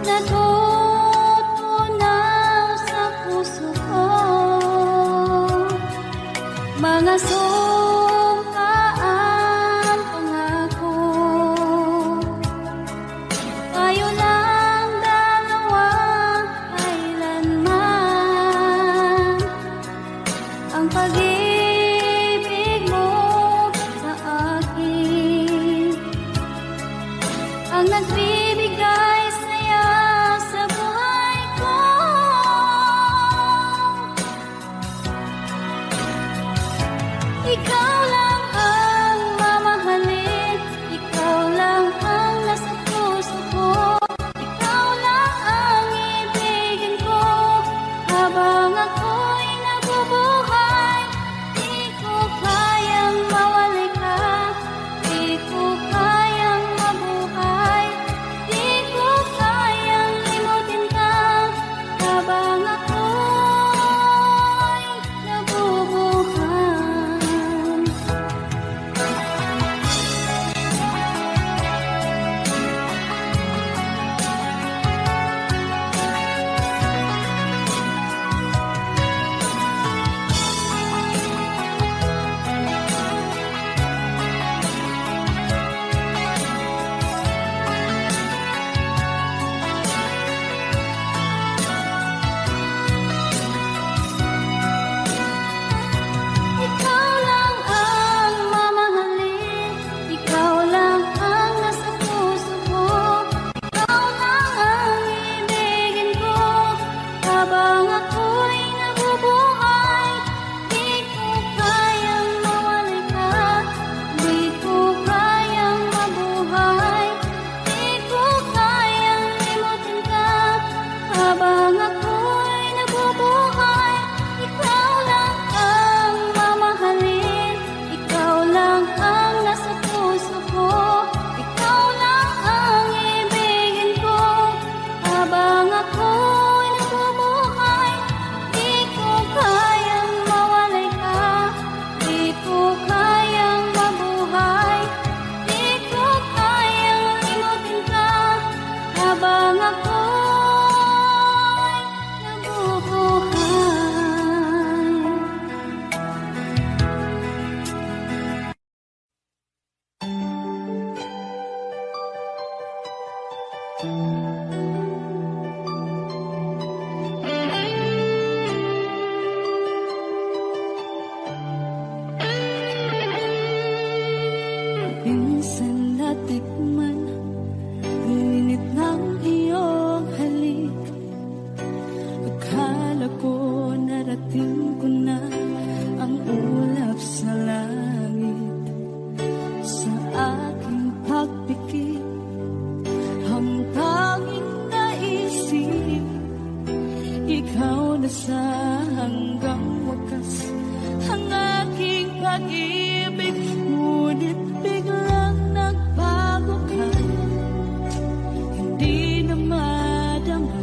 natutunaw sa puso ko. Mga sumkaang pangako, tayo lang dalawa kailanman. Ang pag-ibig mo sa akin ang nagbibigay saya sa buhay ko. Ikaw lang ang mamahalin, ikaw lang ang nasa puso ko. Ikaw lang ang ibigin ko habang ako'y nabubuhay. Di ko kayang mawali ka, di ko kayang mabuhay, di ko kayang limutin ka habang ako'y nabubuhay. Ikaw lang ang mamahalin, ikaw lang ang nasa puso ko. Ikaw lang ang ibigin ko habang ako'y nabubuhay. Di ko kayang mawali ka, di ko kayang mabuhay, di ko kayang limutin ka habang ako'y nabubuhay. Ikaw lang ang mamahalin, ikaw lang ang nasa puso ko. Ikaw lang ang ibigin ko habang ako'y nabubuhay. Di ko kayang mawalay ka, di ko kayang mabuhay, di ko kayang limutin ka habang ako'y nabubuhay. Minsan natikman ang init ng iyong halik. Akala ko narating ko na ang ulap sa langit. Sa aking pagpikit, ang tanging naisip, ikaw na sa hanggang wakas ang aking pag-ibig. Ngunit biglang nagbago ka, hindi na madama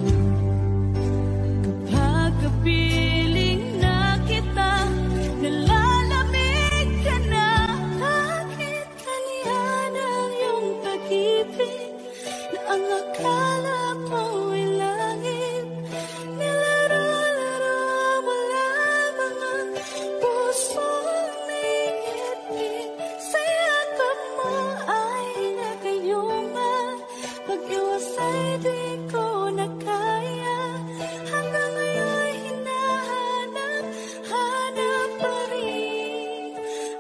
kapag kapiling na kita. Nalalamig ka na, bakit kanya ng iyong pag-ibig na ang akala mo'y langit? Nilaro-laro mo lamang ang pusong naigit. Sa yakap mo ay nagayuma, pag-iwas ay di ko na kaya. Hanggang ngayon hinahanap pa rin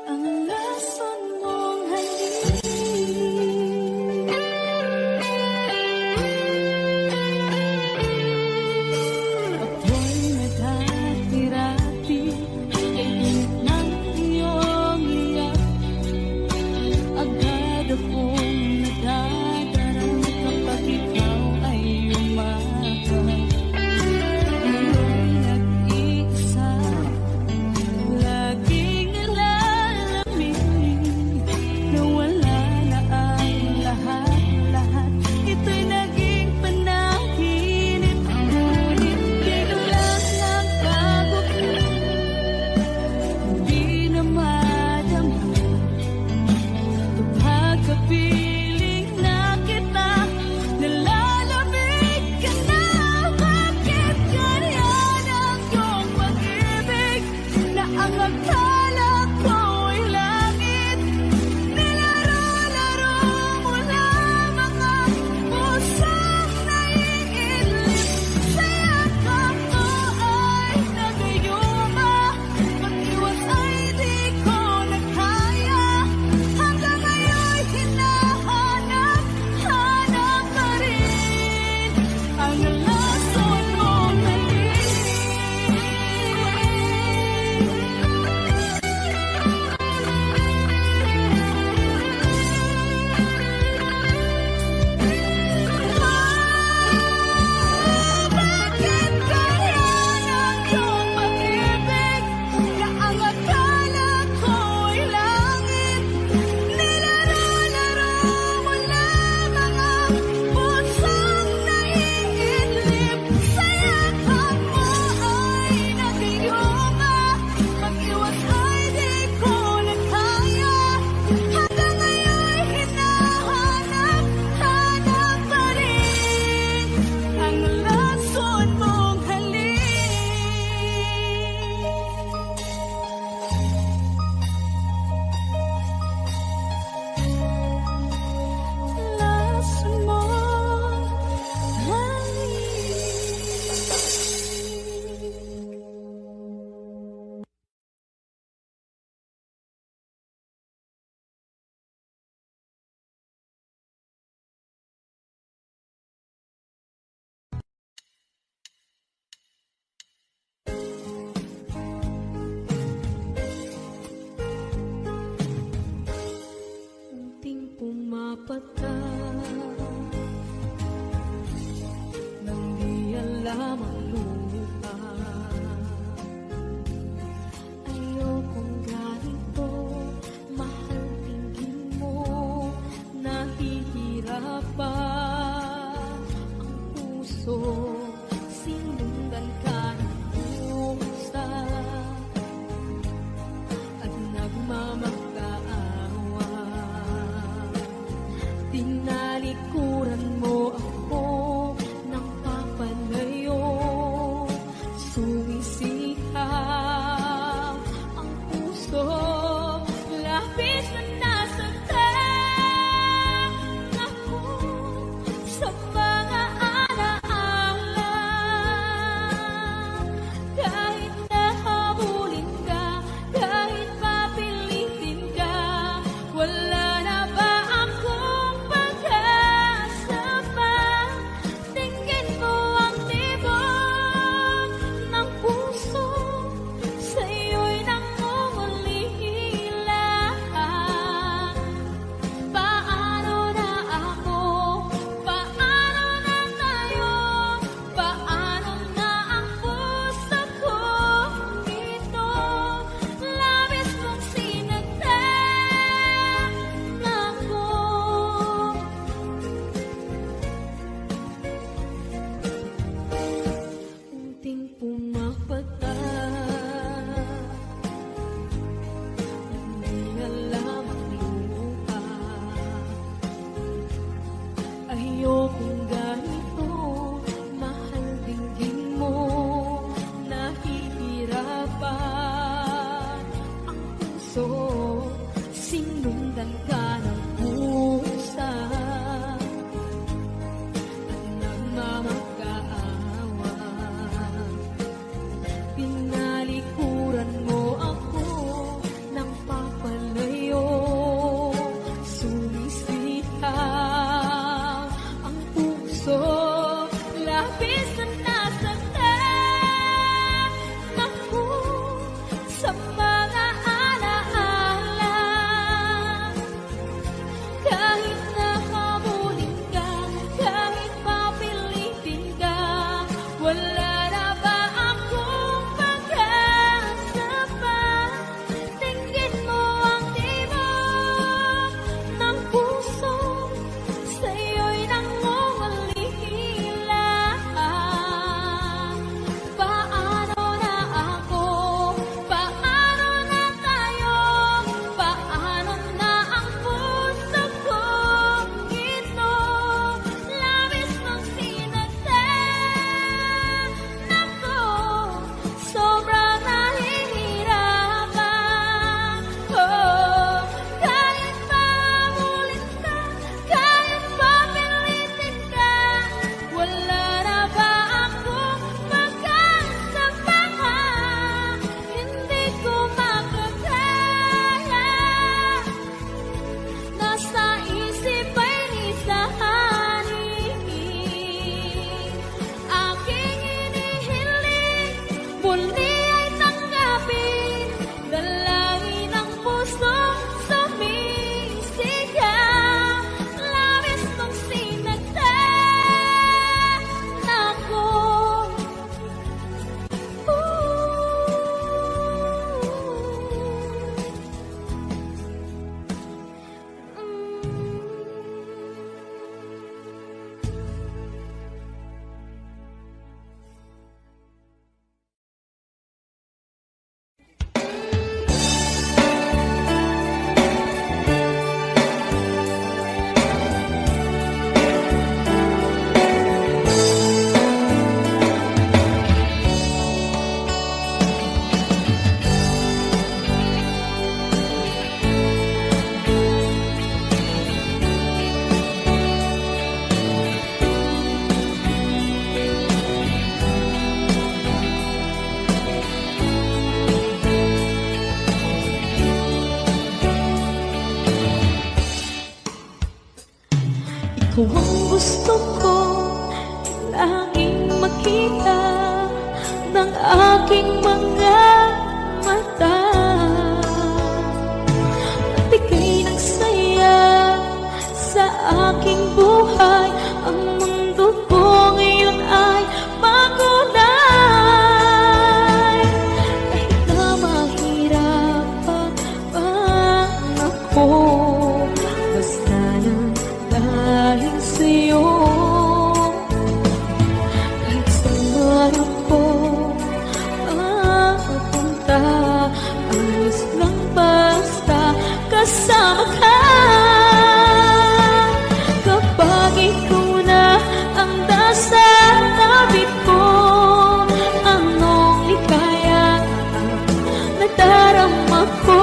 ang lason mong halik. Ako'y nadati-rati, init ng iyong iyak. Agad akong nadadarang kapag ikaw ay lamang lupa. Ayokong ganito, mahal tingin mo, nahihirapan ang puso, sinundan ka ng pusa at nagmamakaawa. Tinalikuran mo ako ng papalayo, sumisihaw ang puso, labis na nasaktan ako sa mga alaala. Kahit nahabulin ka, kahit papilitin ka, wala na ba akong pag-asa pa? Tingin mo ang tibok ng puso, sa'yo'y nangungulila. Paano na ako? Paano na tayo? Paano na ang puso kong ito? Labis mong sinaktan ako. Unting pumapata, hindi alam ang lupa. Ayokong ganito, mahal dinggin mo, nahihirapan ang puso, sinundan ka ng pusa at nagmamakaawa. Pinalikuran mo ako ng papalayo, sumisihaw ang puso, labis na nasaktan ako sa mga alaala. Kahit nahabulin ka, kahit papilitin ka, wala na ba akong pag-asa pa? Tingin mo ang tibok ng puso, sa'yo'y nangungulila. Paano na ako? Paano na tayo? Paano na ang puso kong ito? Labis mong sinaktan ako, sobrang nahihirapan. Oh, kahit pamulit ka, kahit papilitin ka, wala na ba akong pag-asa pa? Hindi ko makakaya, nasa isip ay nisahanin. Aking inihiling, muli ay tanggapin, dalangin ang pusong sumisigaw. Labis mong sinaktan ako. Ikaw ang gusto ko laging makita ng aking mga mata. At ika'y nagsaya sa aking buhay. Ang mundo ko ngayon ay bago kasama ka. Kapag ikaw na ang nasa tabi ko, anong likaya ang nadarama ko.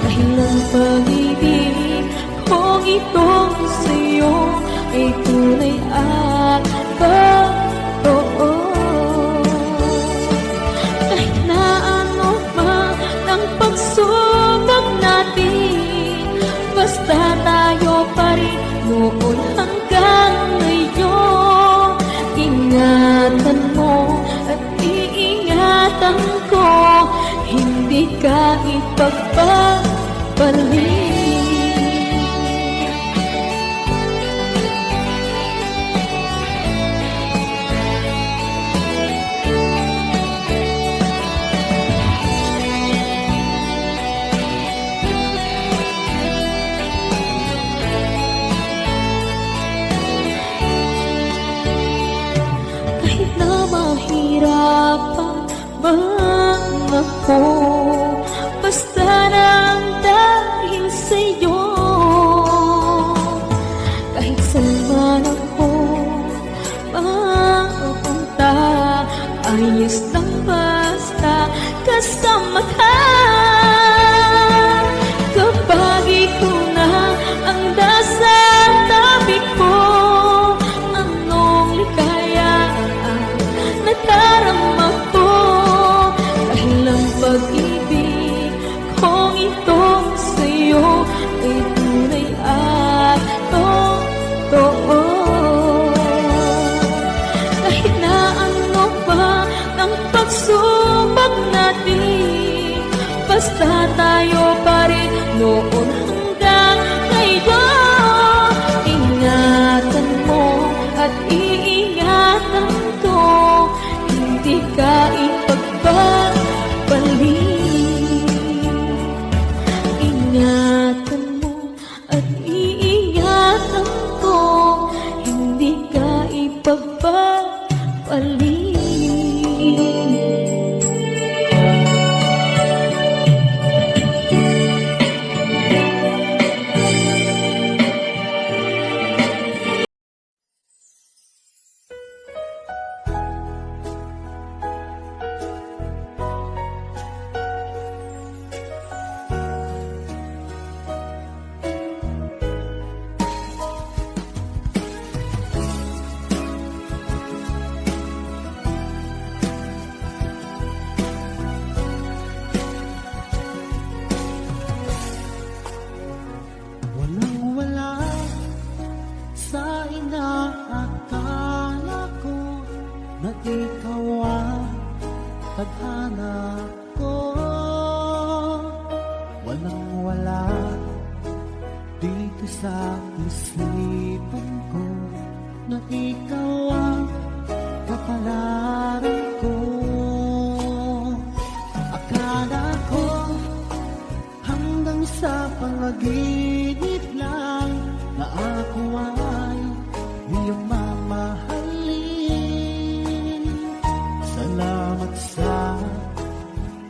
Dahil ang pag-ibig kong itong sa'yo ay tunay at totoo. Kahit na ano man ang pagsubok natin, basta tayo pa rin noon hanggang ngayon. Ingatan mo at iingatan ko, hindi ka ipagpapalik. Mahirapan man ako, basta lang dahil sa'yo. Kahit saan man ako mapunta, ayos lang basta kasama ka. Kapag ikaw na ang nasa tabi ko, anong likaya nadarama ko. Dahil ang pag-ibig kong itong sa'yo ay tunay at totoo. Kahit na ano pa ang pagsubok natin, basta tayo pa rin noon hanggang ngayon. Ingatan mo at iingatan ko, hindi ka ipagpapalik. Ingatan mo at iingatan ko, hindi ka ipagpapalik. Tadhana ko, walang-wala dito sa isipan ko, na ikaw ang kapalaran ko. Akala ko hanggang sa panaginip lang na ako ay iyong mamahalin. Salamat sa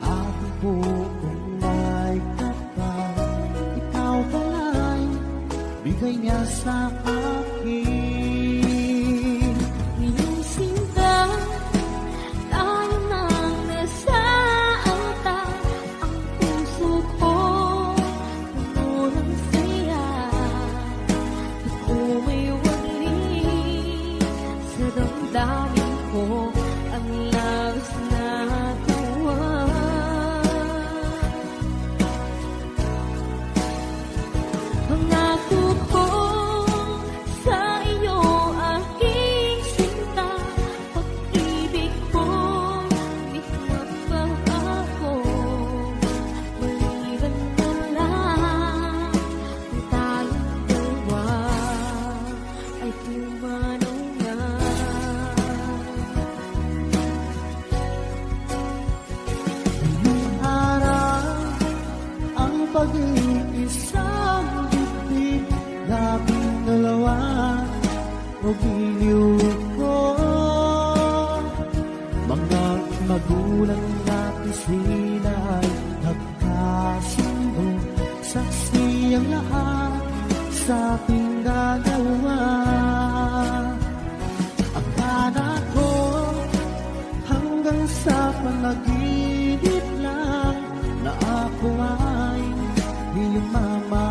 aking buong may kapal, ikaw pala'y bigay niya sa akin. Iyong sinta, tayo nang nasaanta, ang puso ko puno ng saya. Ako may wali sa damdamin ko, ang labis na tuwa. Pangako ko sa iyo, aking sinta, pag-ibig ko di magbabago. Maliban na lang kung tayong dalawa ay pumanaw na. Ngayong araw, ang pag-iisang dibdib, labing dalawa o giliw ko. Mga magulang natin sila ay nagkasundo sa sa ating dalawa. Akala ko hanggang sa panaginip lang na ako ay iyong mamahalin.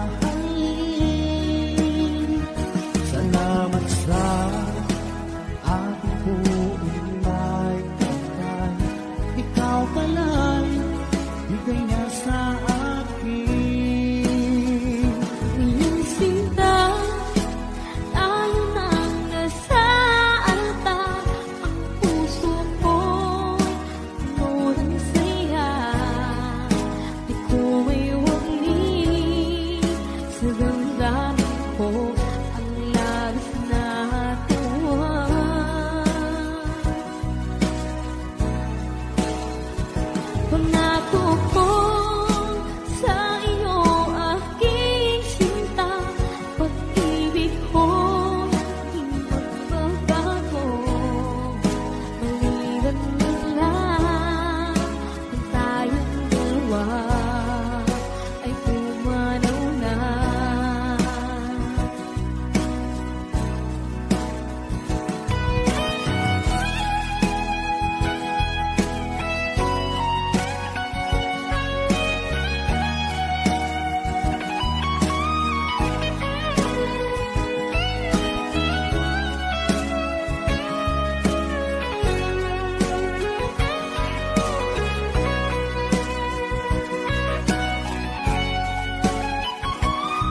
Salamat sa ating buong naikantay. Ikaw pala'y bigay na sa akin. Iyong sinta, tayo nang nasa altar. Ang puso ko, puno ng saya. Di ko maiwagli sa damdamin ko ang labis na tuwa. Pangako ko sa iyo, aking sinta, pag-ibig ko di magbabago. Maliban na lang kung tayong dalawa ay pumanaw na.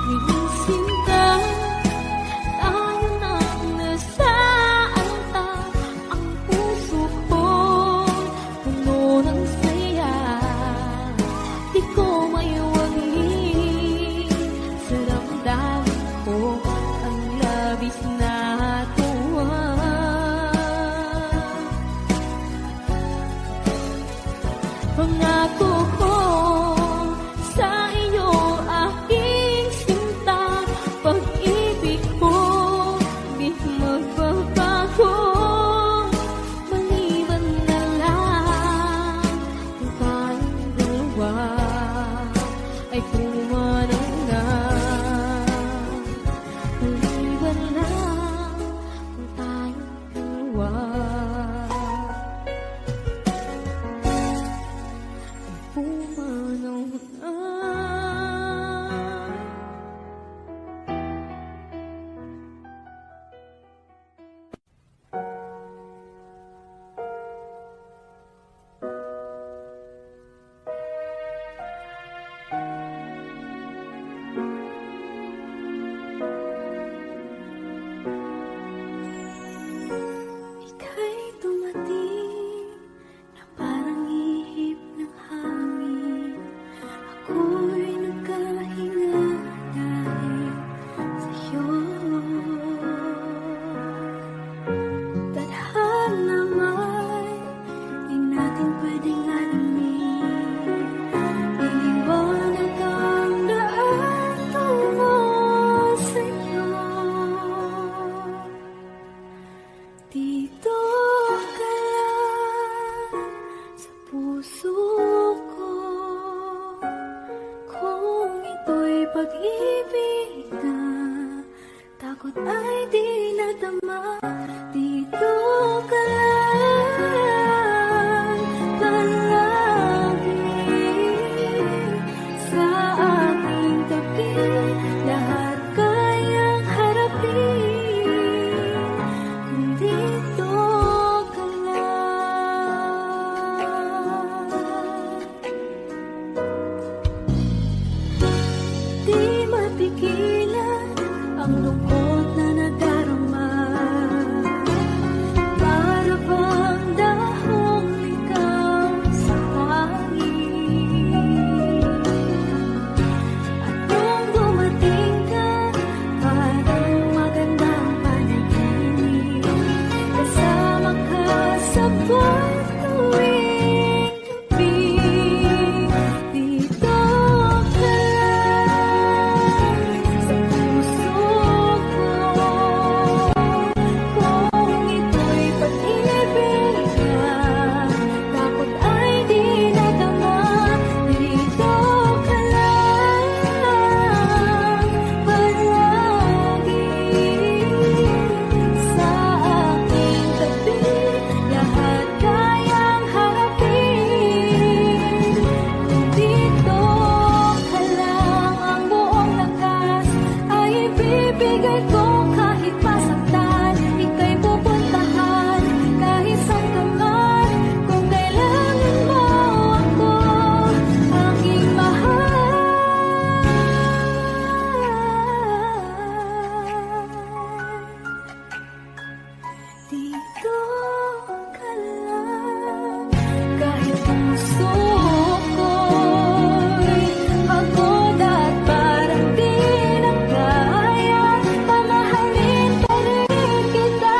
Iyong sinta, tayo nang nasa altar. Ang puso ko, puno ng saya. Di ko maiwagli sa damdamin ko ang labis na tuwa. Pangako ko sa iyo, aking sinta, pag-ibig ko di magbabago. Maliban na lang kung tayong dalawa ay pumanaw na. Maliban na lang kung tayong dalawa pumanaw na. Ika'y dumating na parang ihip ng hangin. Ako'y nagkahinga dahil sa'yo. Tadhana may di natin pwedeng alamin. Iniwanag ang daan tungo sa'yo. Dito ka lang sa puso ko. Kung ito'y pag-ibig na, takot ay di nadama. Dito ka lang palagi sa aking tabi. Lahat kayang harapin kung dito ka lang. Di mapigilan ang lungkot na nadarama. Para bang dahong ikaw sa hangin. At nung dumating ka, parang magandang panaginip. Kasama ka sa buwan tuwing gabi. Dito ka lang sa puso ko. Dito ka lang. Kahit ang puso ko'y pagod at parang di na kaya, mamahalin pa rin kita.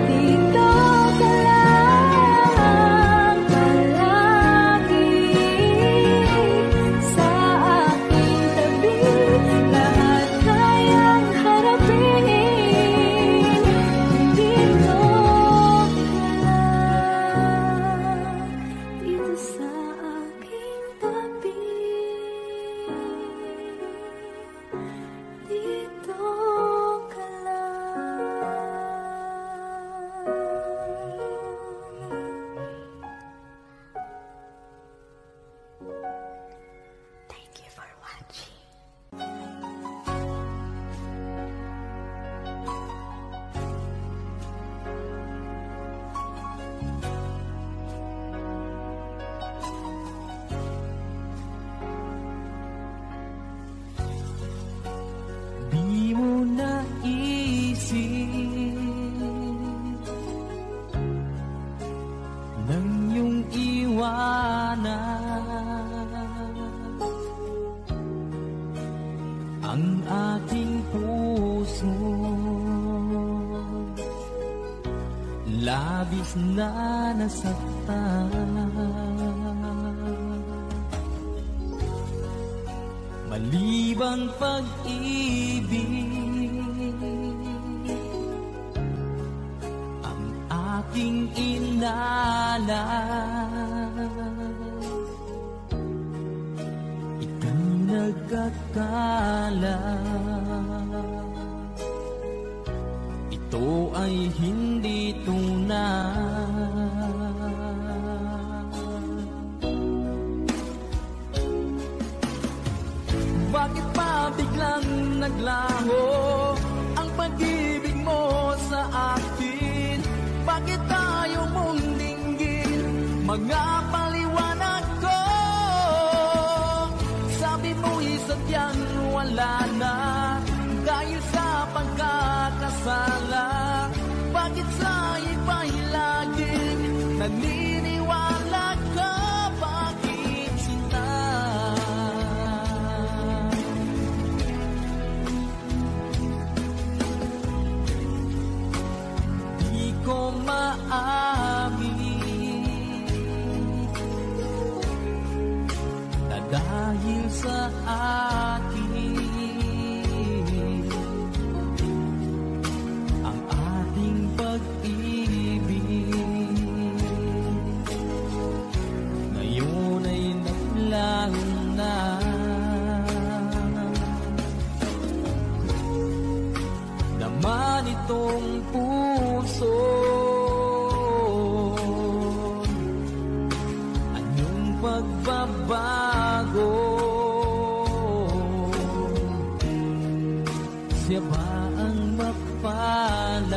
Dito ka lang palagi sa aking tabi. Lahat kayang harapin. Dito ka lang, dito sa aking tabi. Dito ka lang. Thank you for watching. Di mo naisip nang iyong iwanan ang aking puso, labis na nasaktan. Malibang pag-ibig ang aking inalan. Ika'y nagkakala, ito ay hindi tunay. Bakit pa biglang naglaho ang pag-ibig mo sa akin? Bakit tayo mong dinggin mga paliwanag ko? Sabi mo'y sadyang wala na dahil sa pagkakasala. Bakit sa iba'y laging naniniwala ka? Bakit sinta? Ko maamin na dahil sa akin ang ating pag-ibig ngayon ay naglaho na. Naman itong puso, anyong pagbabago? Siya ba ang mapalad?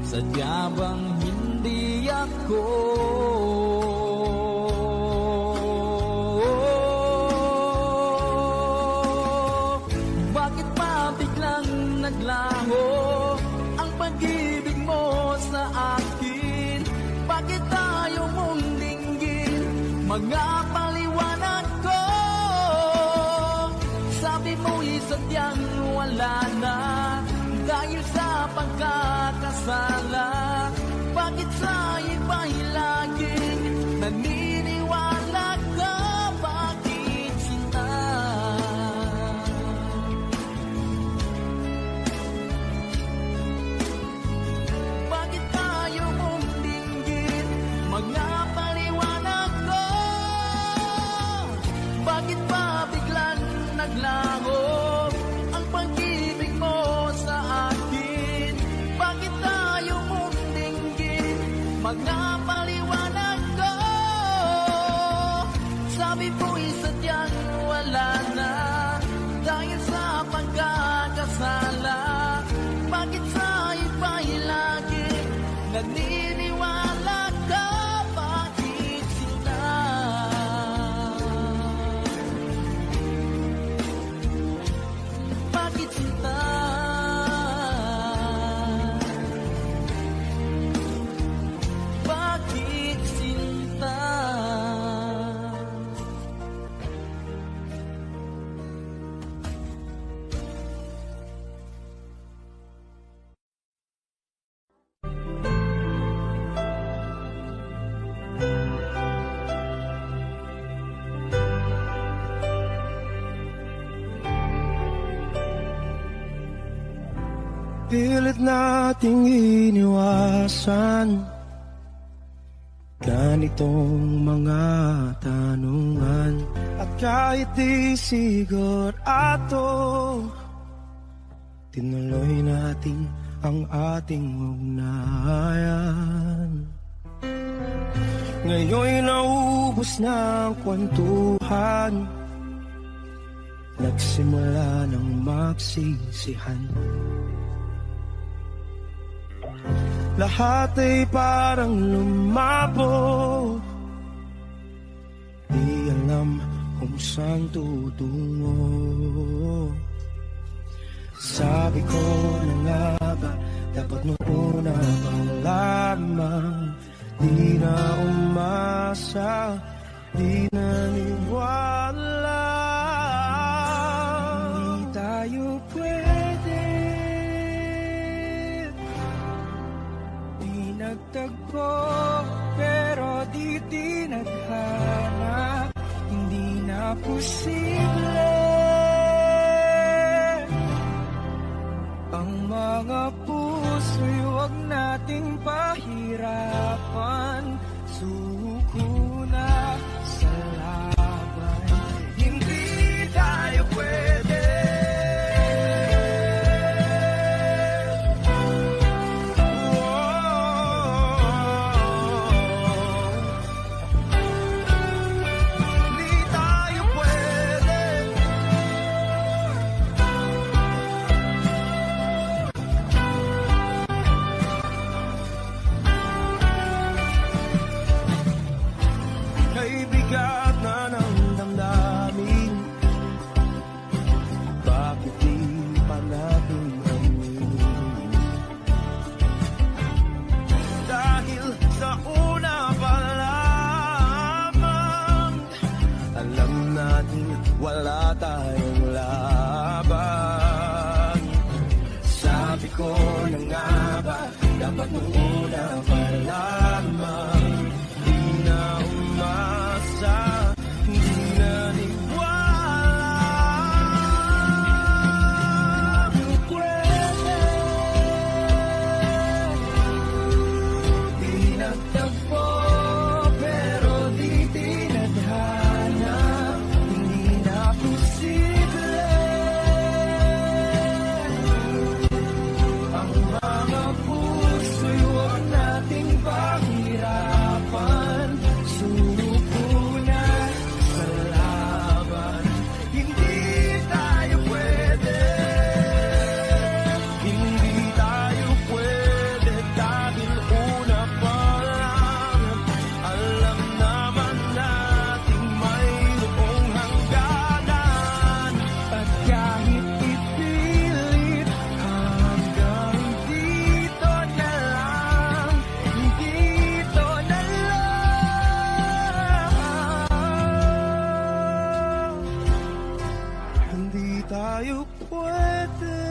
Sadya bang hindi ako? Bakit pa biglang naglaho ang pag-ibig mo sa akin? Bakit tayo mong dinggin mga paliwanag ko? Sabi mo'y sadyang wala na dahil sa pagkakasala. Bakit sa iba'y laging naniniwala ka? Bakit sinta? Bakit tayo mong dinggin mga paliwanag ko? Bakit pa biglang naglaho ang pag-ibig mo pilit nating iniwasan ganitong mga tanungan. At kahit di sigurado, tinuloy natin ang ating ugnayan. Ngayon'y naubos na ang kwentuhan, nagsimula ng magsisihan. Lahat ay parang lumabo, di alam kung saan tutungo. Sabi ko na nga ba, dapat nung una pa lamang, di na umasa, di naniwala. Di tayo pwede, di nagtagpo, pero di tinadhana, hindi na posible. Ang mga puso'y huwag nating pahirapan, suko na sa laban, hindi tayo pwede. Hindi tayo pwede. Kay bigat na ng damdamin, bakit di pa natin amin? Dahil sa una pa lamang, alam natin wala tayong laban. Sabi ko na nga ba, dapat nung una pa lamang, di na umasa, di naniwala. Pwede, di nagtagpo, pero di tinadhana, hindi na posible. Ang mga puso'y huwag nating pahirapan, suko na sa laban, hindi tayo pwede. Hindi tayo pwede dahil una pa lang, alam naman nating mayroong hangganan. At kahit ipilit, hanggang dito na lang, dito na lang. Hindi tayo pwede.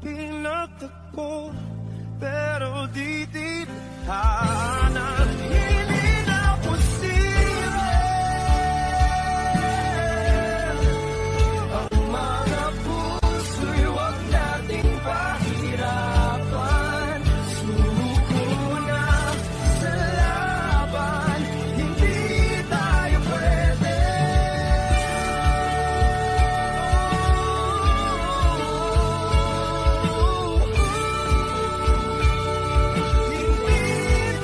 Pinagtagpo, pero di tinadhana, hindi na posible. Ang mga puso'y huwag nating pahirapan, suko na sa laban, hindi tayo pwede. Hindi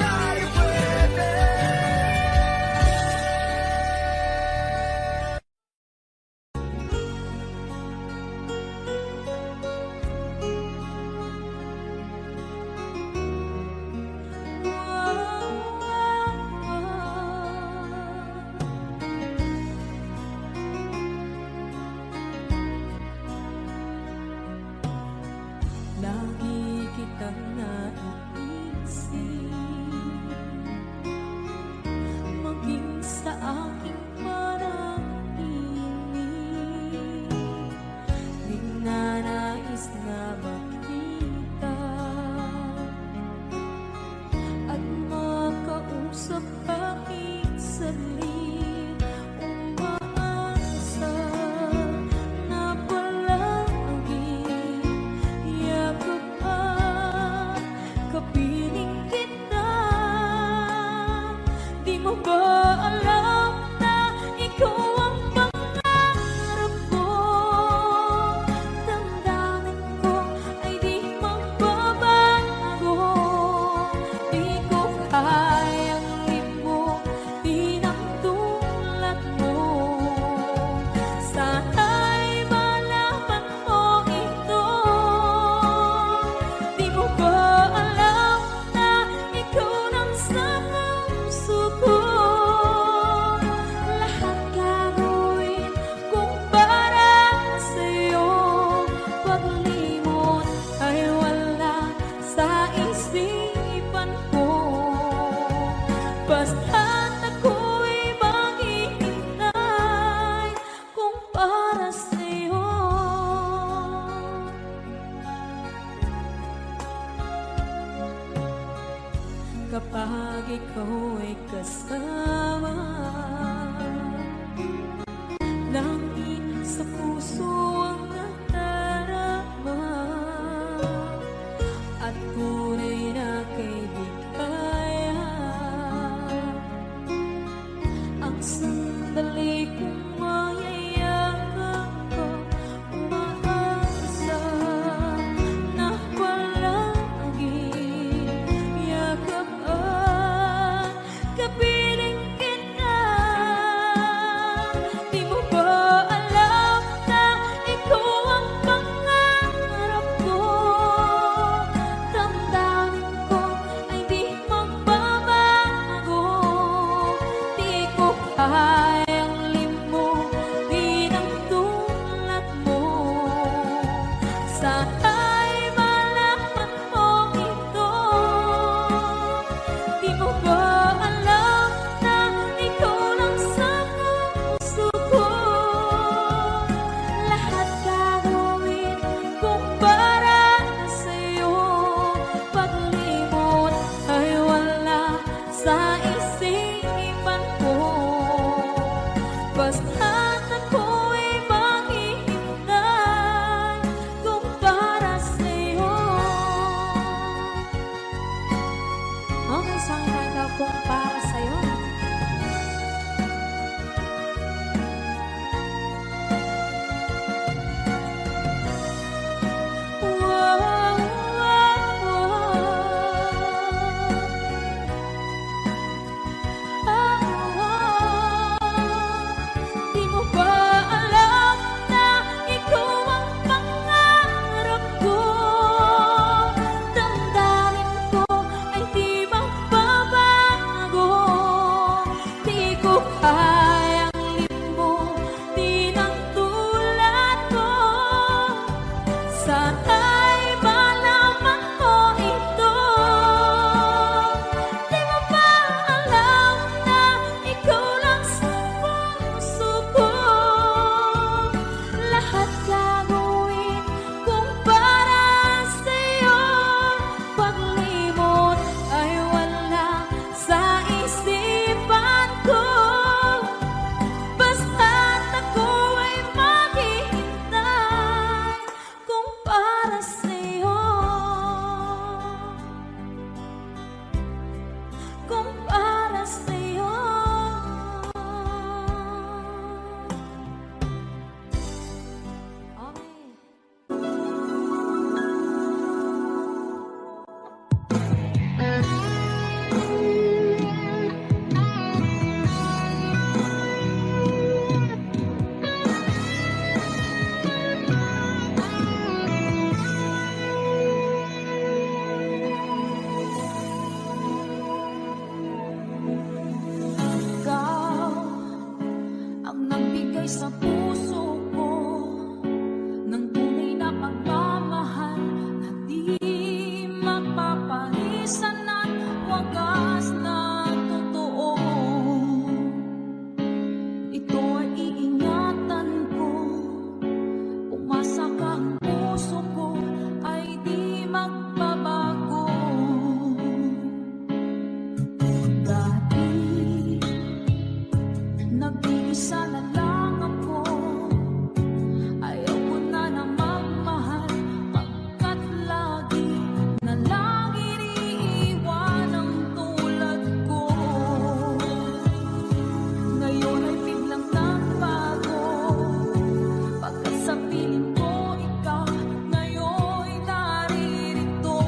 kapag ikaw ay kasama. Langit sa puso ang nadarama at tunay na kaibigan. Ang sandali kong mayayakap ko, umaasa na palaging yakap at kapiling kita. Di mo ba alam na ikaw ang pangarap ko? Damdamin ko ay di magbabago. Di ko kayang limutin ang tulad mo. Sana'y malaman mo ito. Di mo ba alam na ikaw lang sa puso ko? Lahat gagawin kung para sa'yo. Paglimot ay wala sa isipan ko. Basta't ako'y maghihintay kung para sa'yo. Okay, isang kanta kung para sa'yo. Di mo ba alam na ikaw ang pangarap ko? Damdamin ko ay di magbabago. Di ko kayang limutin ang tulad mo. Sana'y malaman mo ito. Di mo ba alam na ikaw lang sa puso ko? Lahat gagawin kung para sa'yo. Paglimot ay wala sa isipan ko. Basta't ako ay maghihintay kung para sa'yo. Kung para sa'yo. Okay. Ikaw ang nagbigay sa puso ko ng tunay na pagmamahal na di mapapalisan at wagas na totoo. Ito ay iingatan ko, umasa ka ang puso ko ay di magbabago. Dati nag-iisa na lang ako, ayaw ko na na magmahal, pagkat lagi na lang iniiwan ang tulad ko. Ngayon ay biglang nagbago, pagkat sa piling ko ikaw ngayon'y naririto.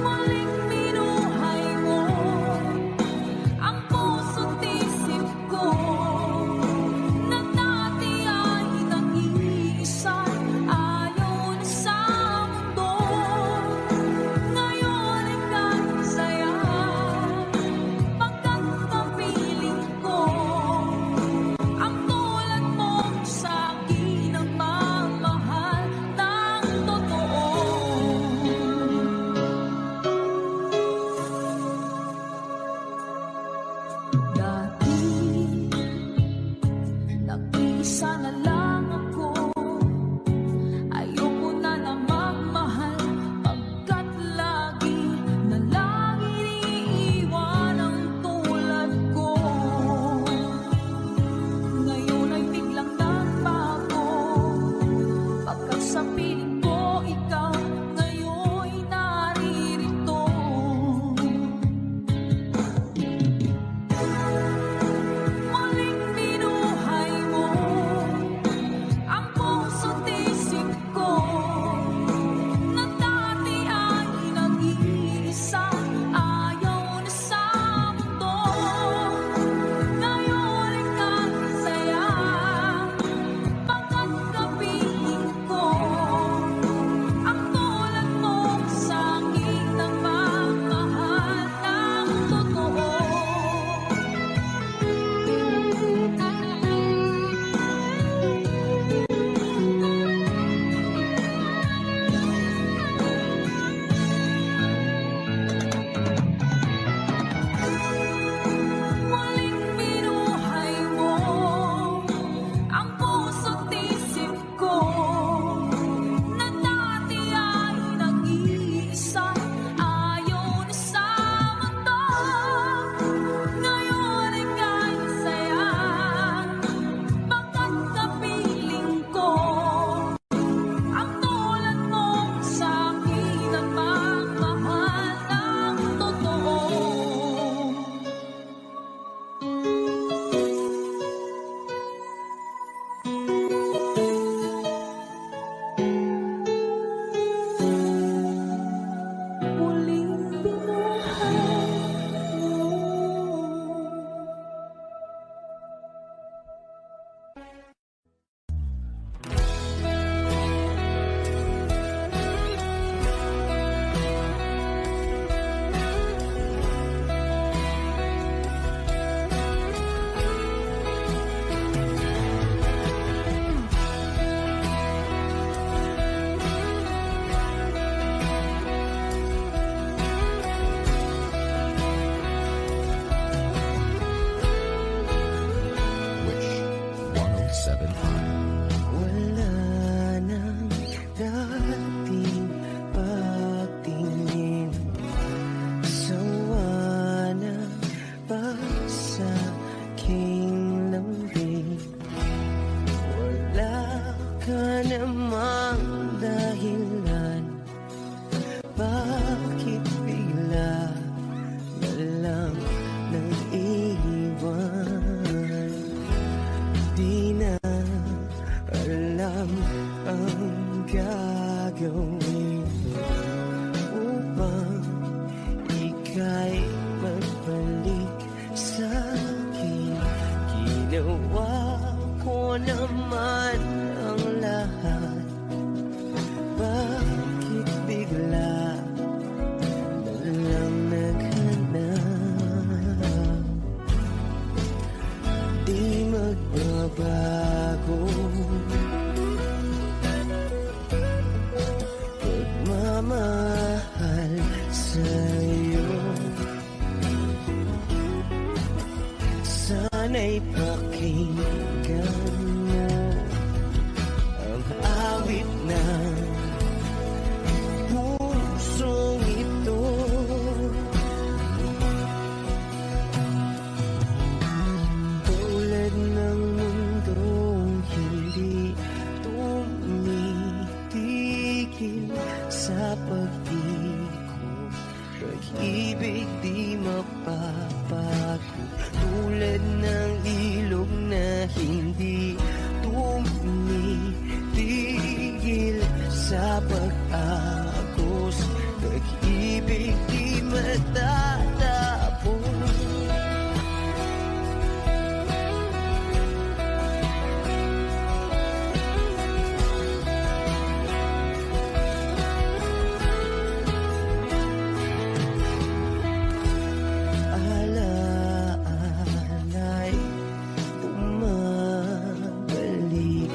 Muling binuhay mo ang puso't isip ko, na dati ay nag-iisa, ayaw na sa mundo. Ngayon ay kasaya, pagkat kapiling ko ang tulad mong sa'kin ang mamahal ng totoo. Dati nag-iisa na lang ako, ayoko na na magmahal, Wish 107.5. Wala nang dating pagtingin, sawa na pagsaking lambing. Wala ka namang dahilan, bakit bigla na lang nang iwan? Di na alam ang gagawin upang ika'y magbalik sa'kin. Ginawa ko naman ang lahat, bakit bigla na lang naghanap? Di magbabago pagmamahal sa'yo. Sana'y pakinggan mo ang awit ng pusong ito. Tulad ng mundong hindi tumitigil sa pag-ikot, pag-ibig di mapapago. Tulad ng ilog na hindi tumitigil sa pag-agos, pag-ibig di matatapos. Alaala'y bumabalik,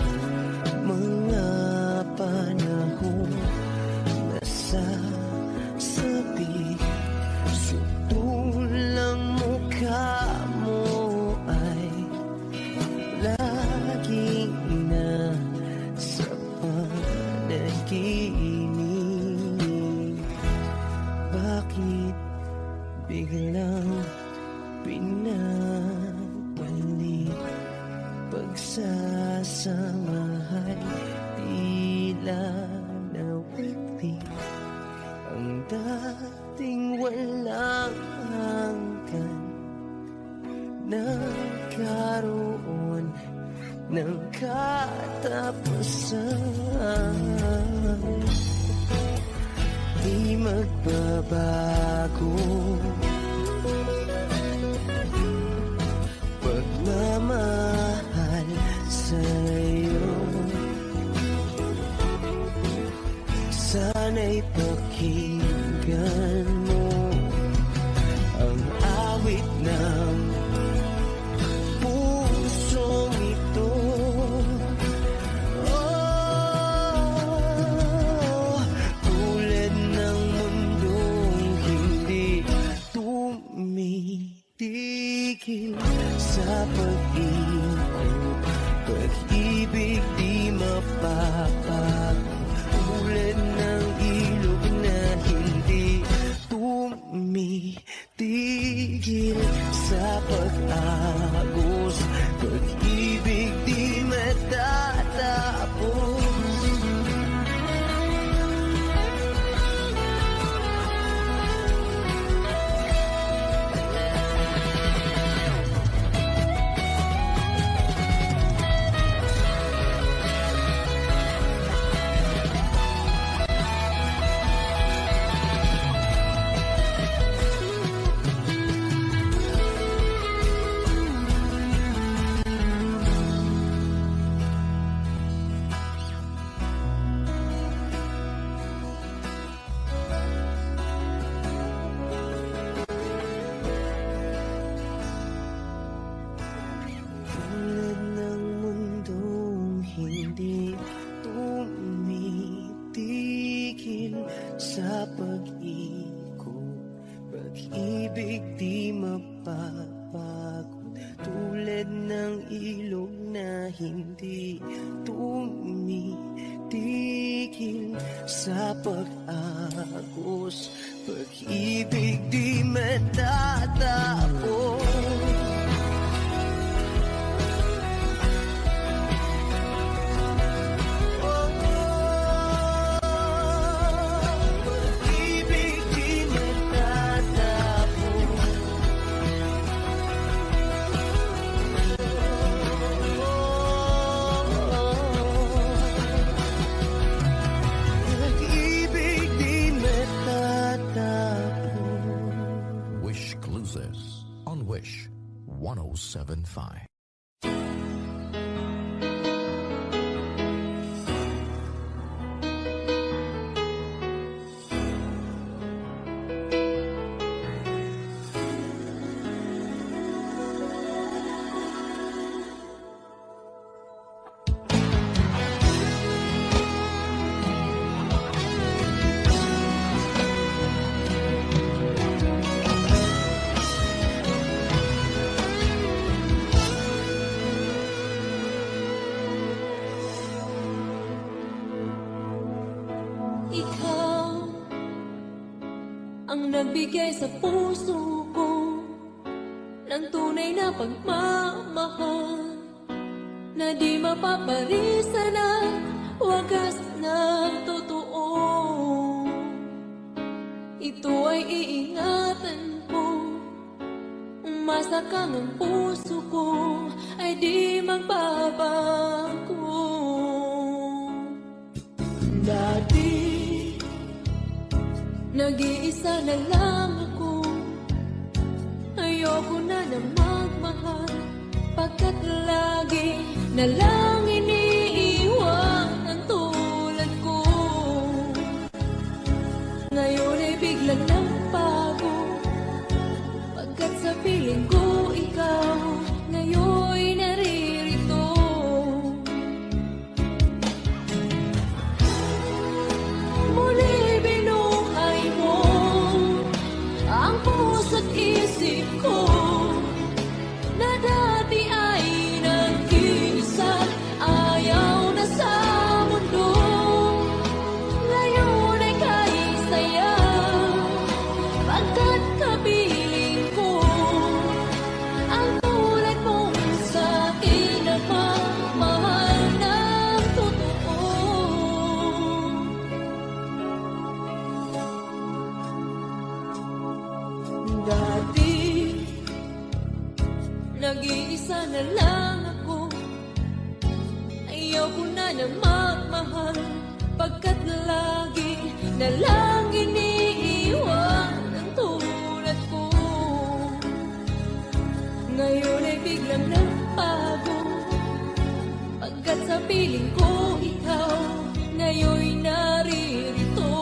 mga panahon nasasabi. Sutulang mukha mo ay laging nasa panaginip. Bakit biglang pinapalik? Pagsasamahay tila nawagli, ang dating walang hanggan nagkaroon ng katapusan. Di magbabago pagmamahal sa'yo. Sana'y pakinggan mo ang awit ng pusong ito. Tulad ng mundong hindi tumitigil sa pag-ikot, pag-ibig di mapapago. Tulad ng ilog na hindi tumitigil sa pag-agos, pag-ibig di matatapos. hindi tumitigil sa pag-agos. Pag-ibig di matatapos. Wish Cruises on Wish 1075. Ikaw ang nagbigay sa puso ko ng tunay na pagmamahal na di mapaparisan at wagas na totoo. Ito ay iingatan ko, umasa kang ang puso ko ay di magbabago. Dati nag-iisa na lang ako, ayoko na magmahal, pagkat lagi na lang iniiwan ang tulad ko. Ngayon ay biglang nagbago, pagkat sa piling ko ikaw ngayon'y naririto. Muli puso't isip ko na dati ay nag-iisa, ayaw na sa mundo. Ngayon ay kahit saya, pagkat kapiling ko ang tulad mong sa'kin na mamahal ng totoo. Dati, nag-iisa na lang ako, ayaw ko na magmahal, pagkat lagi na lang iniiwan ang tulad ko. Ngayon ay biglang nagbago, pagkat sa piling ko ikaw ngayon'y naririto.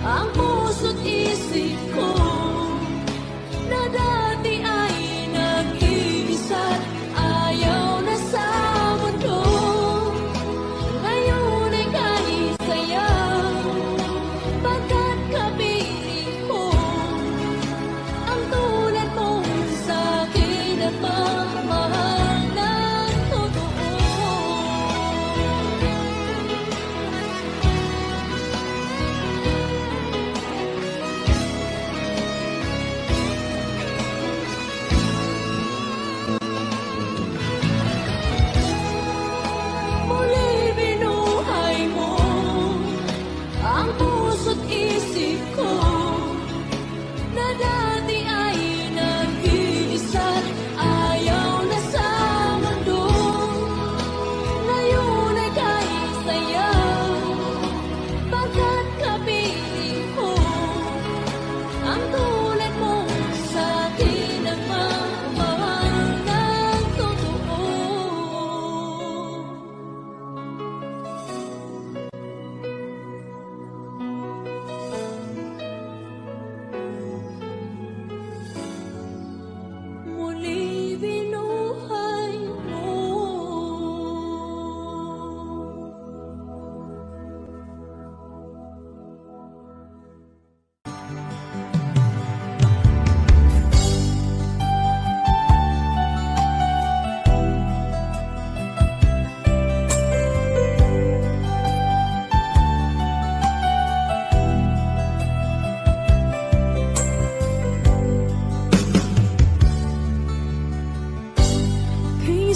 Ang puso't isip ko na dati ay nag-iisa, ayaw na sa mundo. Ngayon ay kahit saya, pagkat kapiling ko ang tulad mong sa'kin at mamahal ng totoo.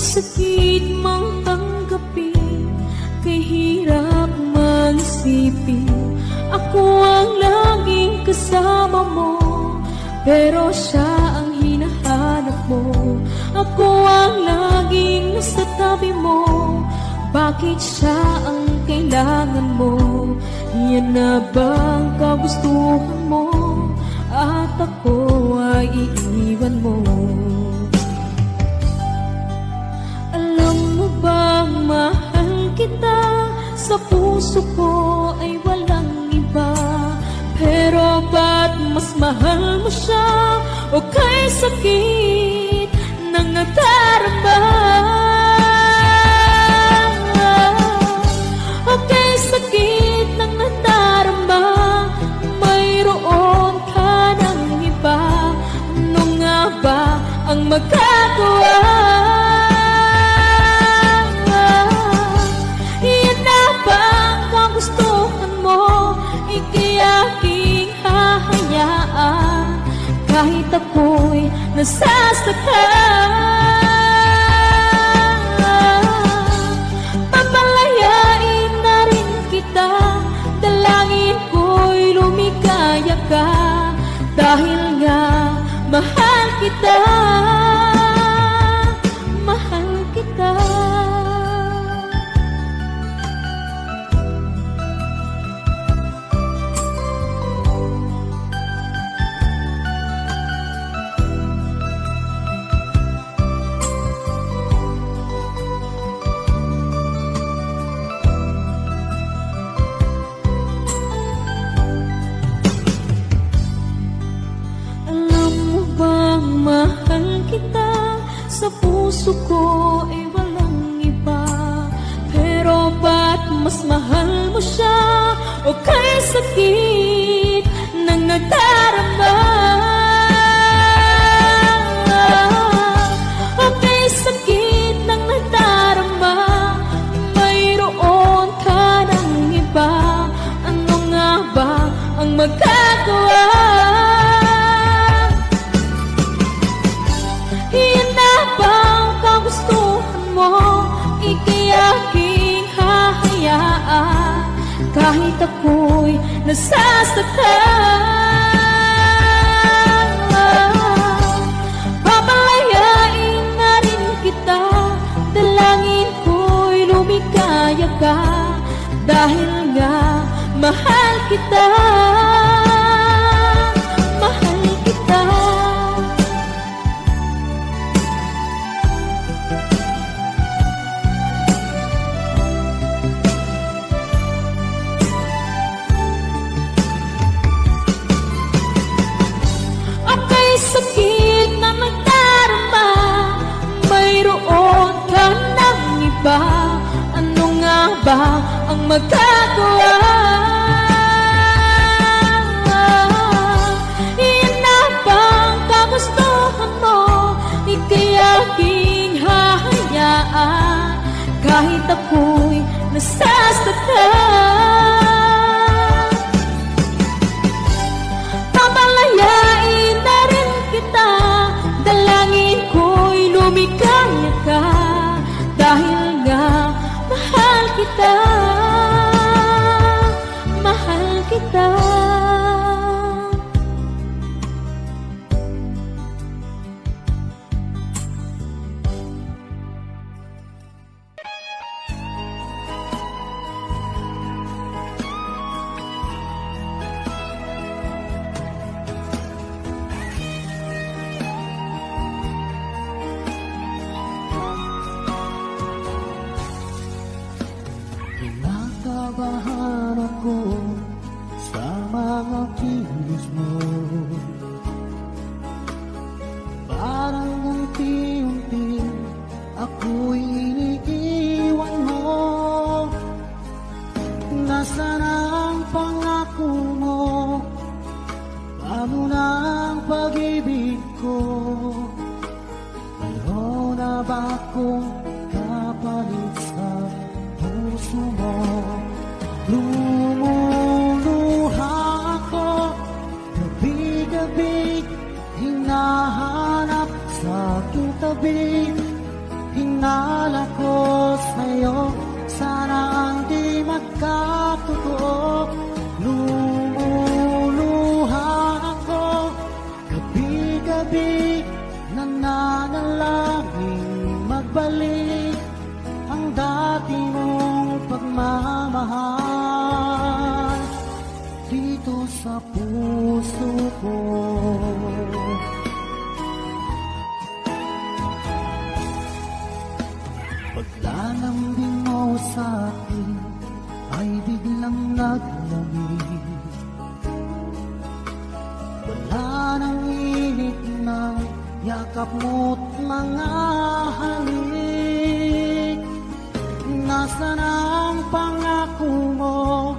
sakit mang tanggapin, kay hirap mag-isipin. Ako ang laging kasama mo, pero siya ang hinahanap mo. Ako ang laging nasa tabi mo, bakit siya ang kailangan mo? Yan na bang kagustuhan mo? At ako ay iiwan mo. Alam mo bang mahal kita? Sa puso ko ay walang iba. Pero ba't mas mahal mo siya? O kay sakit ng nadarama? O kay sakit ng nadarama, mayroon ka ng iba. Ano nga ba ang magagawa? Iyan na ba ang kagustuhan mo? Ikiyaking hahayaan kahit ako'y nasasaktan. Papalayain na rin kita, dalangin ko'y lumikaya ka, dahil nga mahal kita, mahal kita. Mahal kita, sa puso ko ay walang iba. Pero ba't mas mahal mo siya? O kay sakit ng nadarama? O kay sakit ng nadarama, mayroon ka ng iba. Ano nga ba ang magagawa? Ikiyaking hahayaan kahit ako'y nasasaktan. Papalayain na rin kita, dalangin ko'y lumikaya ka, dahil nga mahal kita, mahal kita. Sakit na magdarama, mayroon ka ng iba. Ano nga ba ang magagawa? Iyan na ba ang kagustuhan mo? Ikiyaking hahayaan kahit ako'y nasasaktan. Papalayain na rin kita, dalangin ko'y lumikaya ka, dahil nga mahal kita, mahal kita. Kinakabahan ako sa mga kilos mo, parang unti-unti ako'y iniiwan mo. Nasaan ang pangako mo? Paano na ang pag-ibig ko? Mayroon na ba akong kapalit sa puso mo? Lumuluha ako, gabi-gabi hinahanap sa aking tabi. hinala ko sa'yo, sana ang di magkatotoo. Lumuluha ako, gabi-gabi, nananalangin magbalik ang dati mong pagmamahal dito sa puso ko. Paglalambing mo sa akin ay biglang naglamig. Wala nang init ng yakap mo't mga halik. Nasaan ang pangako mo?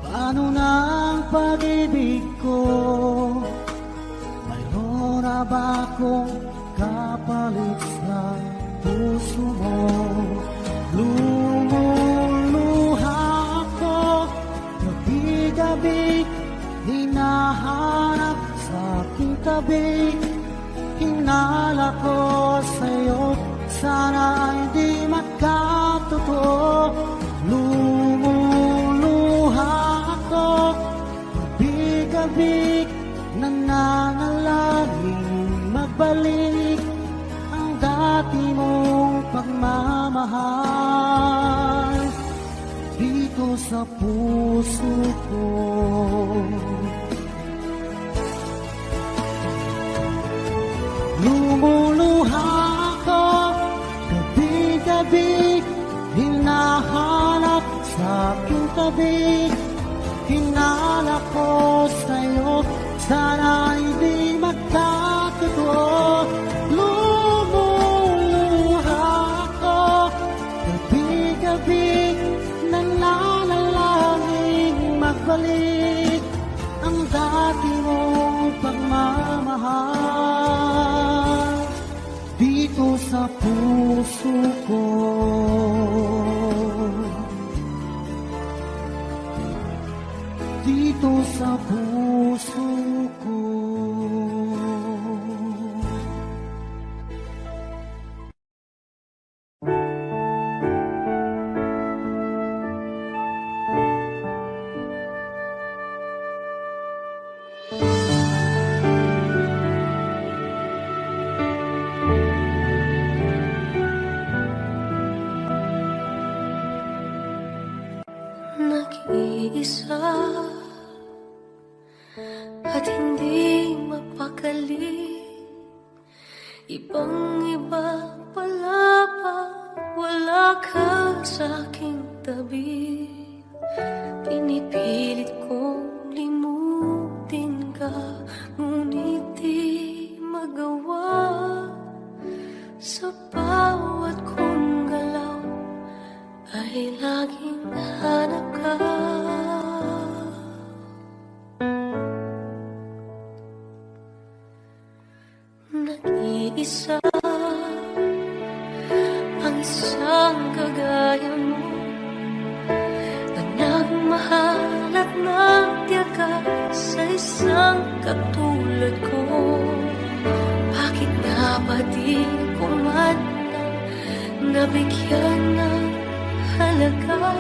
Paano na ang pag-ibig ko? Mayroon na ba akong kapalit sa puso mo? Lumuluha ako, gabi-gabi, hinahanap sa aking tabi. Hinala ko sa'yo, sana ay di magkatotoo. Lumuluha ako, gabi-gabi, nananalangin magbalik ang dati mong pagmamahal dito sa puso ko. Lumuluha ako, gabi-gabi, hinahanap sa aking tabi. Hinala ko sa'yo, sana ay di magkatotoo. Lumuluha ako, gabi-gabi, nananalangin magbalik ang dati mong pagmamahal dito sa puso ko. Dito sa puso ko. Nag-iisa at hindi mapakali, ibang-iba pala pa, wala ka sa aking tabi. Pinipilit kong limutin ka, ngunit di magawa. Sa bawat kong galaw ay laging hanap ka. Nag-iisa ang isang kagaya mo, na nagmahal at nagtiyaga sa isang katulad ko. Bakit nga ba di ko man nabigyan ng halaga?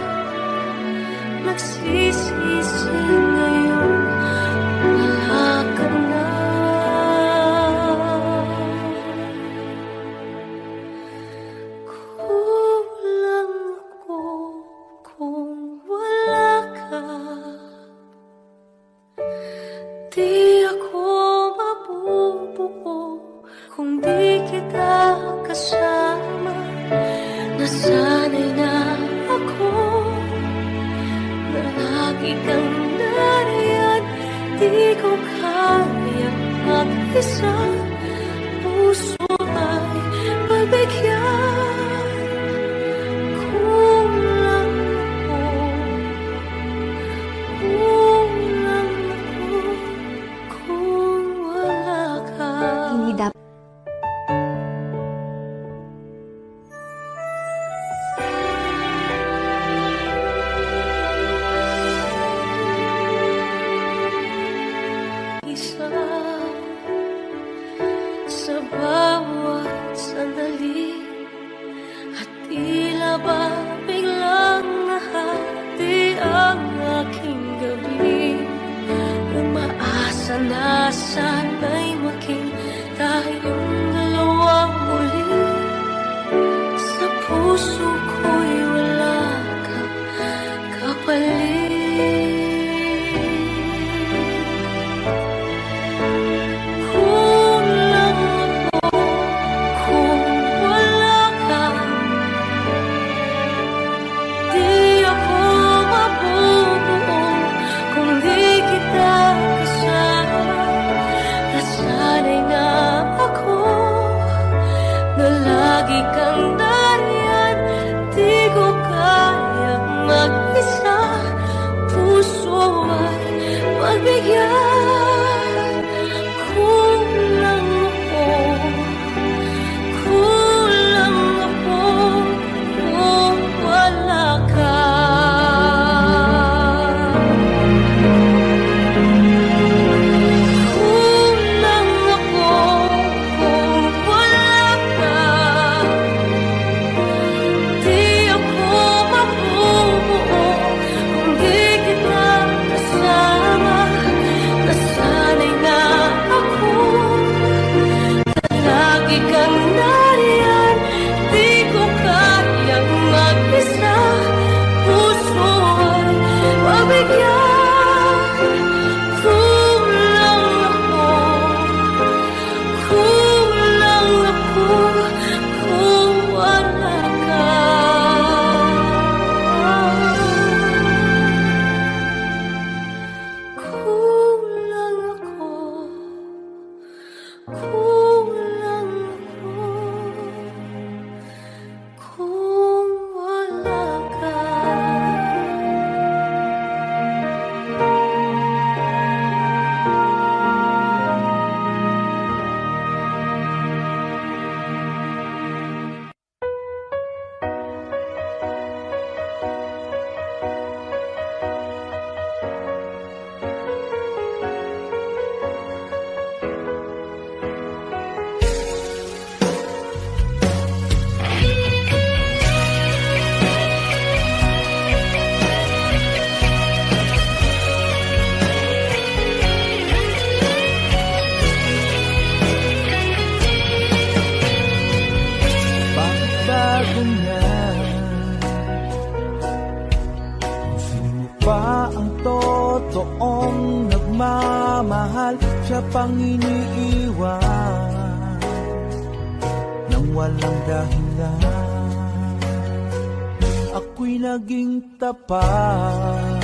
Nagsisisi ngayon, wala ka na. Kulang ako kung wala ka. Di ako mabubuo kung di kita kasama. Nasanay na ako na lagi kang nariyan. Di ko kaya mag-isa, puso ay pagbigyan. Kulang ako kung wala ka. Hindi dapat isa sa bawat sandali, Sana sana'y maging tayong dalawa muli. Sa puso ko'y wala kang kapalit. Kulang ako kung wala ka. Di ako mabubuo kung di kita kasama. Nasanay na ako na lagi kang nariyan. Di ko kayang mag-isa. Puso ay magbigyan. Kulang ako kung wala ka. Kulang ako kung wala ka. Di ako mabubuo kung di kita kasama. Nasanay na ako na lagi kang nariyan. Di ko kayang mag-isa. Puso ay mabigyan. Kulang ako kung wala ka. Kulang ako kung wala ka. Bakit ba ganyan? Kung sino pa ang totoong nagmamahal, siya pang iniiwan nang walang dahilan. Ako'y naging tapat,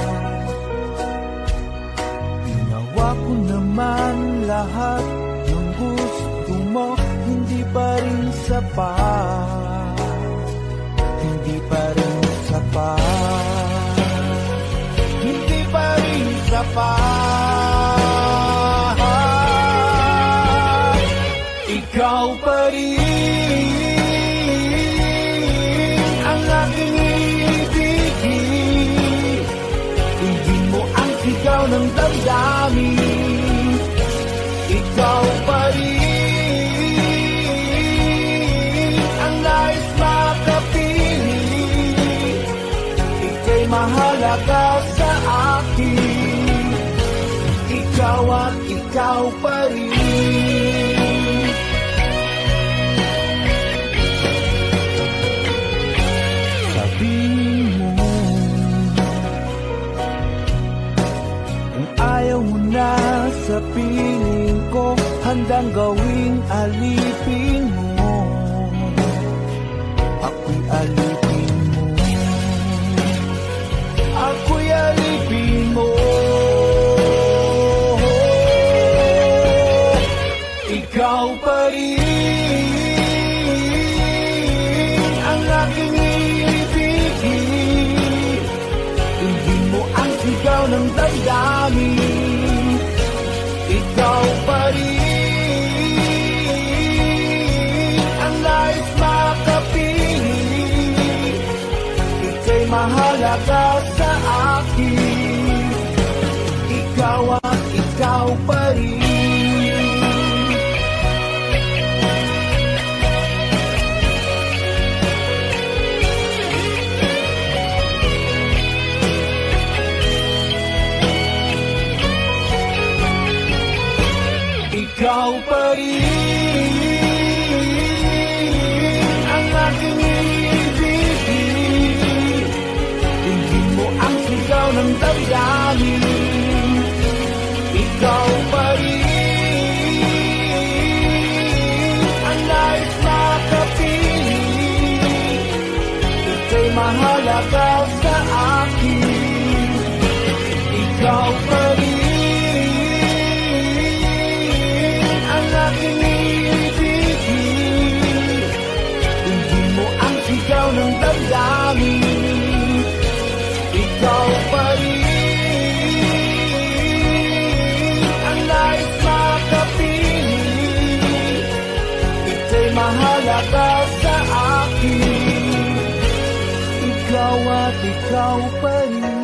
ginawa ko naman lahat ng gusto mo. Hindi pa rin sapat, hindi pa rin sapat, hindi pa rin sapat. Ikaw pa rin ang aking ibigin. Hindi mo ang sigaw ng damdamin. Ikaw pa rin nais makapiling. Ika'y mahalaga sa akin. Ikaw at ikaw pa rin. Sabihin mo kung ayaw mo na sa piling ko, handang gawing alipin mo. Ako'y alipin mo, ako'y alipin mo. Ikaw pa rin ang aking ibigin. Hindi mo ang sigaw ng damdamin. Ikaw pa rin ang nais makapiling. Ika'y mahalaga sa akin. Ikaw at ikaw pa rin. ikaw pa rin ang aking ibigin. Hindi mo ang sigaw ng damdamin. Ikaw pa rin ang nais makapiling. Ika'y mahalaga sa akin. Ikaw pa rin ang aking ibigin. Hindi mo ang sigaw ng damdamin. Ikaw pa rin ang nais makapiling. Ika'y mahalaga sa akin. Ikaw at ikaw pa rin.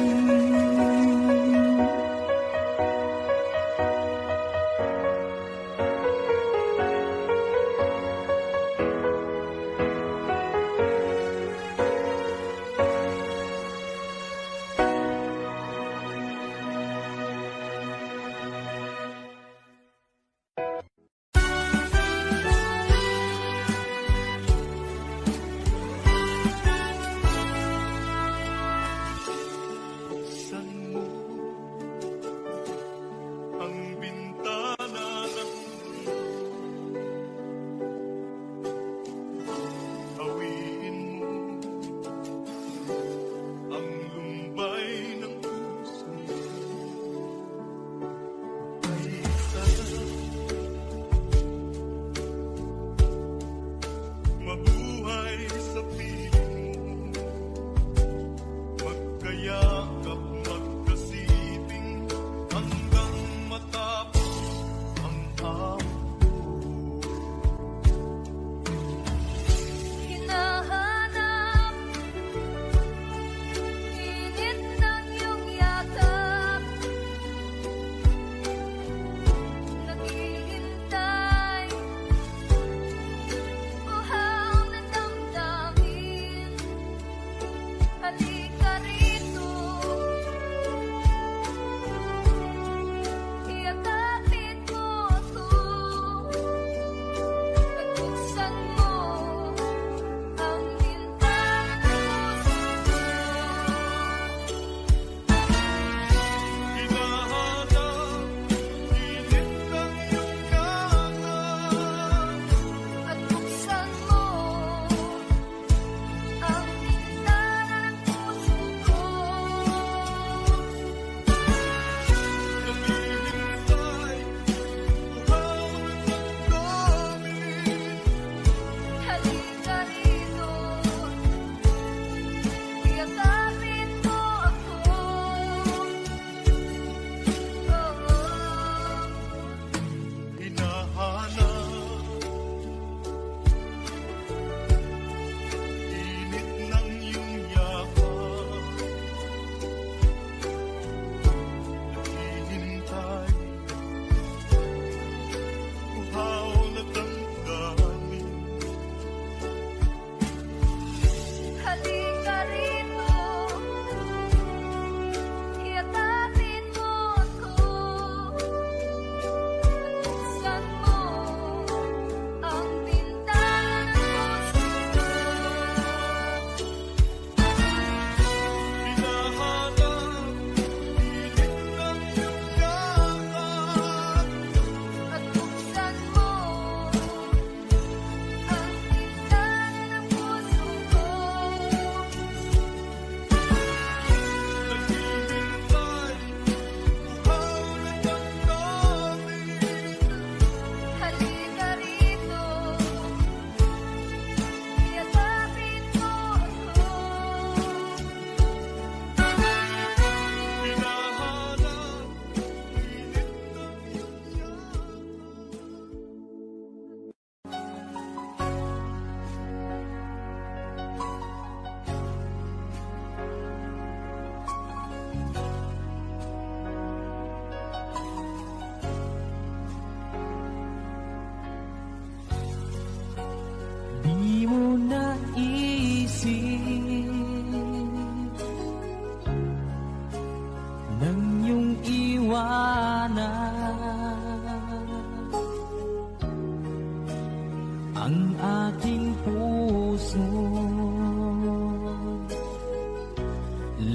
ang aking puso.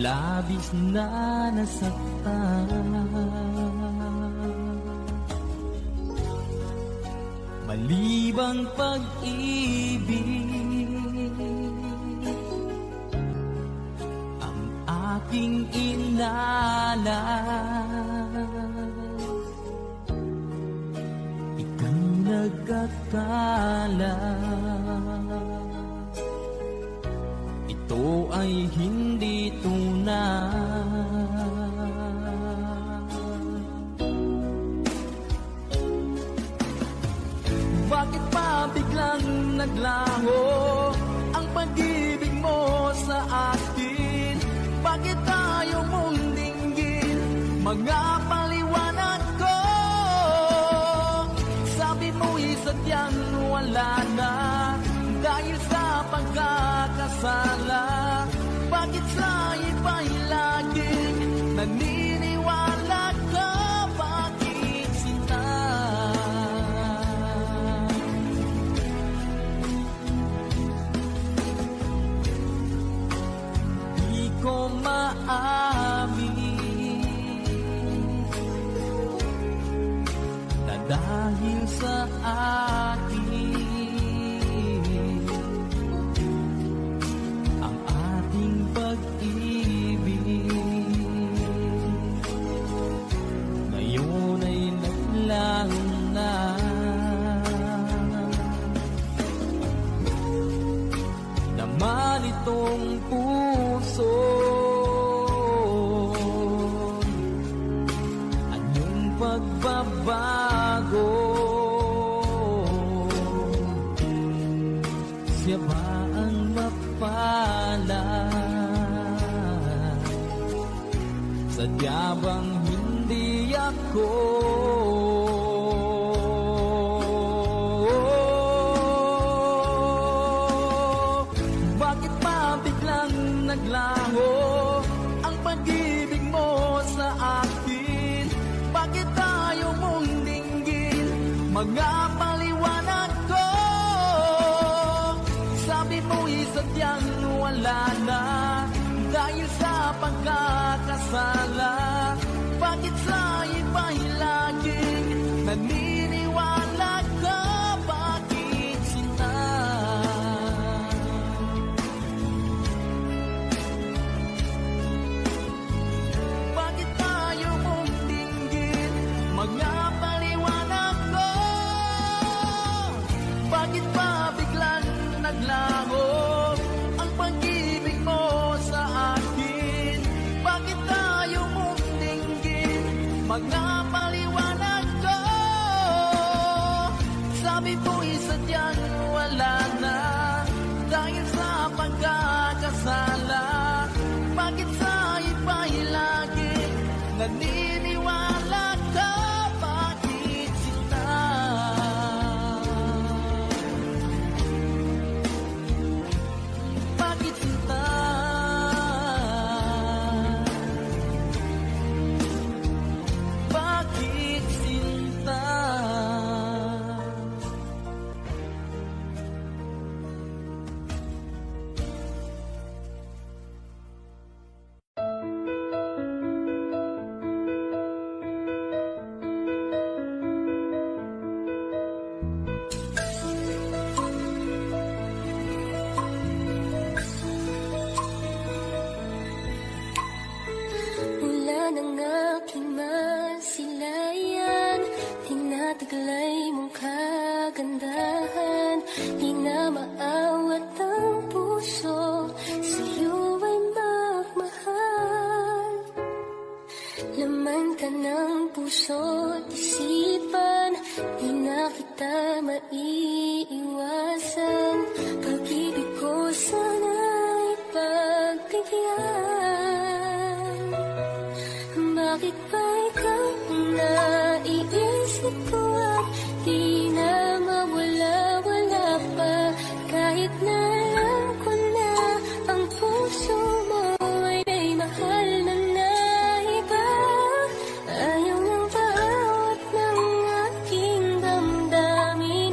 Labis na nasaktan, malibang pag-ibig ang aking inalay. Ikaw nagkakala ito ay hindi tunay. Bakit pa biglang naglaho ang pag-ibig mo sa akin? Bakit tayo mong dinggin mga paliwanag ko? Sabi mo'y sadyang wala na dahil sa pagkakasala. Bakit sa iba'y laging naniniwala ka? Bakit sinta? Di ko maamin na dahil sa akin ang ating pag-ibig ngayon ay naglaho na. Naman itong puso anyong pagbabago, siya ba ang mapala? Sadya bang hindi ako? Bakit pa biglang naglaho ang pag-ibig mo sa akin? Bakit tayo mong dinggin mga paliwanag ko? Sabi mo'y sadyang wala na dahil sa pagkakasala. Bakit sa iba'y laging naniniwala ka? Bakit sinta? Bakit tayo mong dinggin mga paliwanag ko? Bakit pa biglang naglaho ang pag-ibig mo sa akin? Bakit tayo mong dinggin mga paliwanag ko? Sabi ko'y sadyang wala na dahil sa pagkakasala. Bakit sa iba'y laging naniniwala ka? Bakit sinta? Bakit sinta? Bakit sinta? Mula ng aking masilayan, tinataglay mong kagandahan. Di na maawat ang puso, sa'yo ay magmahal. Laman ka ng puso't isipan, di na kita maiiwasan. Pag-ibig ko sana'y pagbigyan. Bakit ba ikaw ang naiisip ko at di na mawala-wala pa? Kahit na alam ko na ang puso mo ay may mahal na iba. Ayaw ng bawat ng aking damdamin.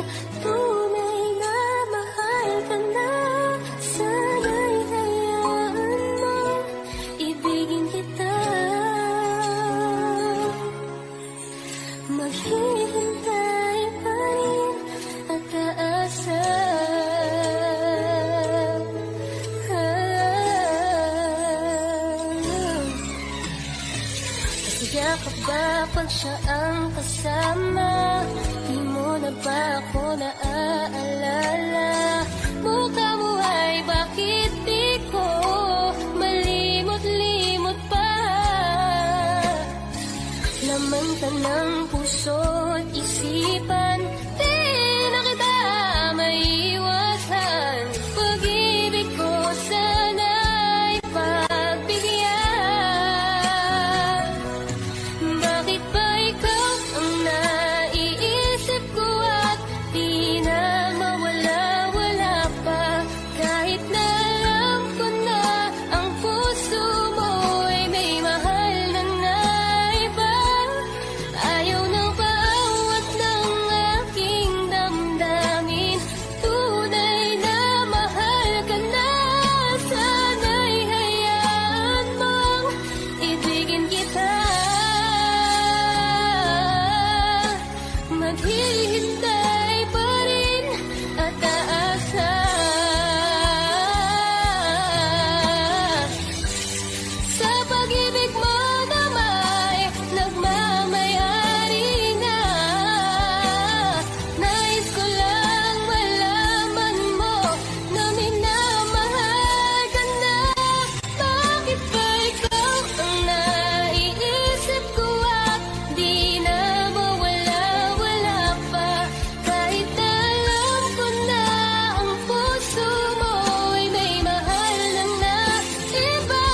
kapag siya ang kasama. Di mo na ba ako naaalala? Mukha mo ay bakit di ko malimot-limot pa? Laman ka ng puso't isipan, di na kita maiwasan. Pag-ibig ko sana'y pagbigyan. Bakit ba ikaw ang naiisip ko at di na mawala-wala pa? Kahit na alam ko na ang puso mo'y may mahal na iba. Ayaw ng paawat ng aking damdamin. Tunay na mahal ka na. Sana'y hayaan mong ibigin kita. Maghihintay pa rin at aasa. Sa pag-ibig mo na may nagmamayari na. Nais ko lang malaman mo na minamahal ka na. Bakit ba ikaw ang naiisip ko at di na mawala-wala pa? Kahit na alam ko na ang puso mo'y may mahal na iba.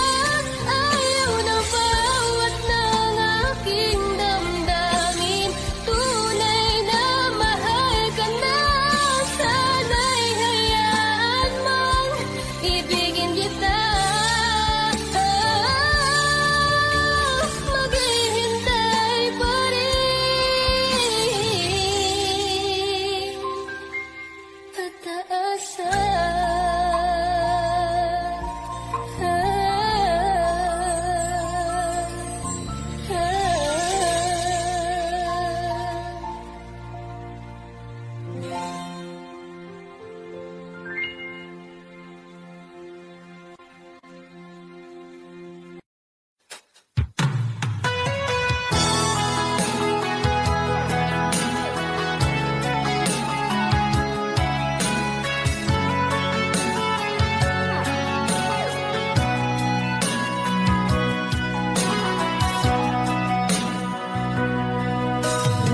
Ayaw ng bawat ng aking damdamin. Tunay na mahal ka na. Sana'y hayaan mong ibigin kita. Maghihintay pa rin at aasa.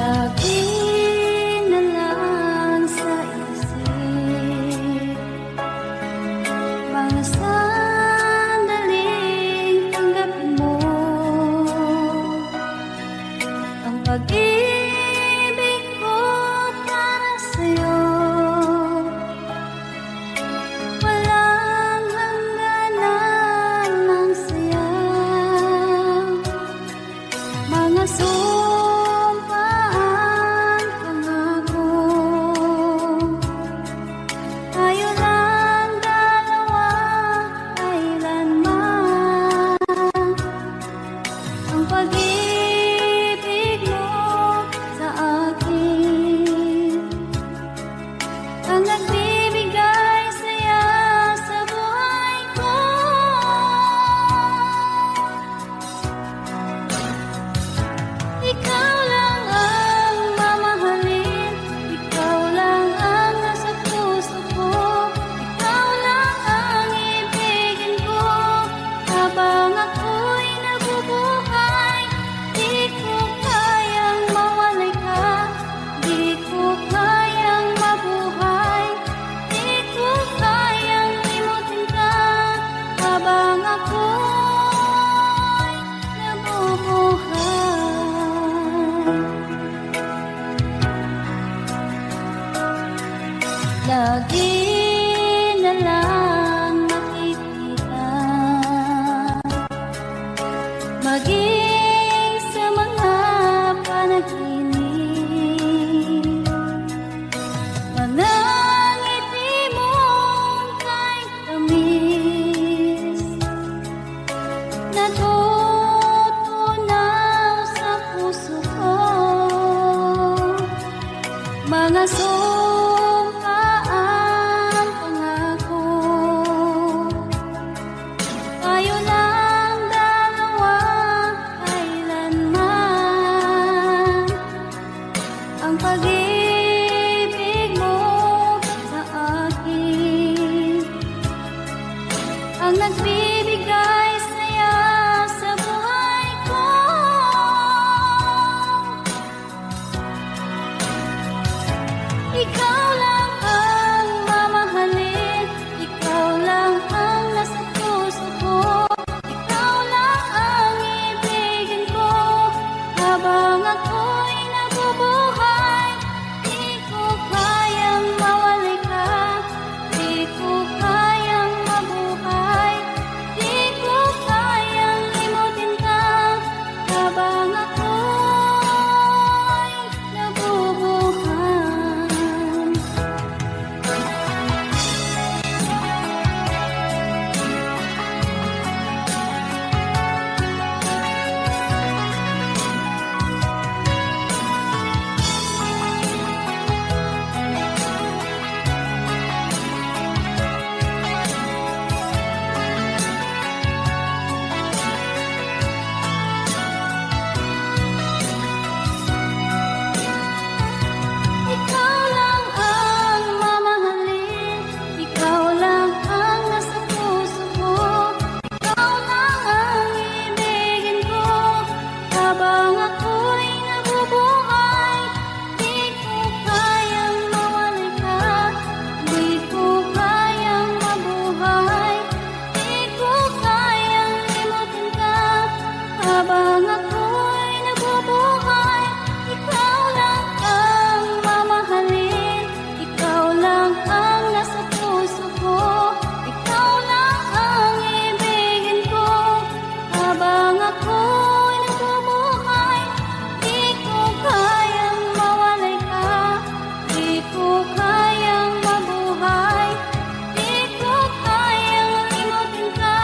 Lagi na lang sa isip mga sandaling tanggapin mo ang pag-ibig ko para sa'yo. Walang hangganan ng saya, mga sumpaan, pangako. Tayo lang dalawa, kailanman. Ang pag-ibig mo sa akin ang nagbibigay saya sa buhay ko. Ikaw lang ang mamahalin, ikaw lang ang nasa puso ko, ikaw lang ang ibigin ko. Habang ako'y nabubuhay, di ko kayang mawalay ka, di ko kayang mabuhay, di ko kayang limutin ka. Habang ako'y nabubuhay, lagi na lang makikita, maging sa mga panaginip. Mga ngiti mong kay tamis, natutunaw sa puso ko. Mga sumpaan, pangako. Tayo lang dalawa, kailanman. ang pag-ibig mo sa akin, ang nagbibigay saya sa buhay ko. Ikaw lang ang mamahalin, ikaw lang ang nasa puso ko, ikaw lang ang ibigin ko habang ako'y nabubuhay. Di ko kayang mawalay ka, di ko kayang mabuhay, di ko kayang limutin ka habang ako'y nabubuhay. Ikaw lang ang mamahalin, ikaw lang ang nasa puso ko, ikaw lang ang ibigin ko habang ako'y nabubuhay. Di ko kayang mawalay ka, di ko kayang mabuhay, di ko kayang limutin ka habang ako'y nabubuhay. Ikaw lang ang mamahalin, ikaw lang ang nasa puso ko, ikaw lang ang ibigin ko habang ako'y nabubuhay. Di ko kayang mawalay ka, di ko kayang mabuhay, di ko kayang limutin ka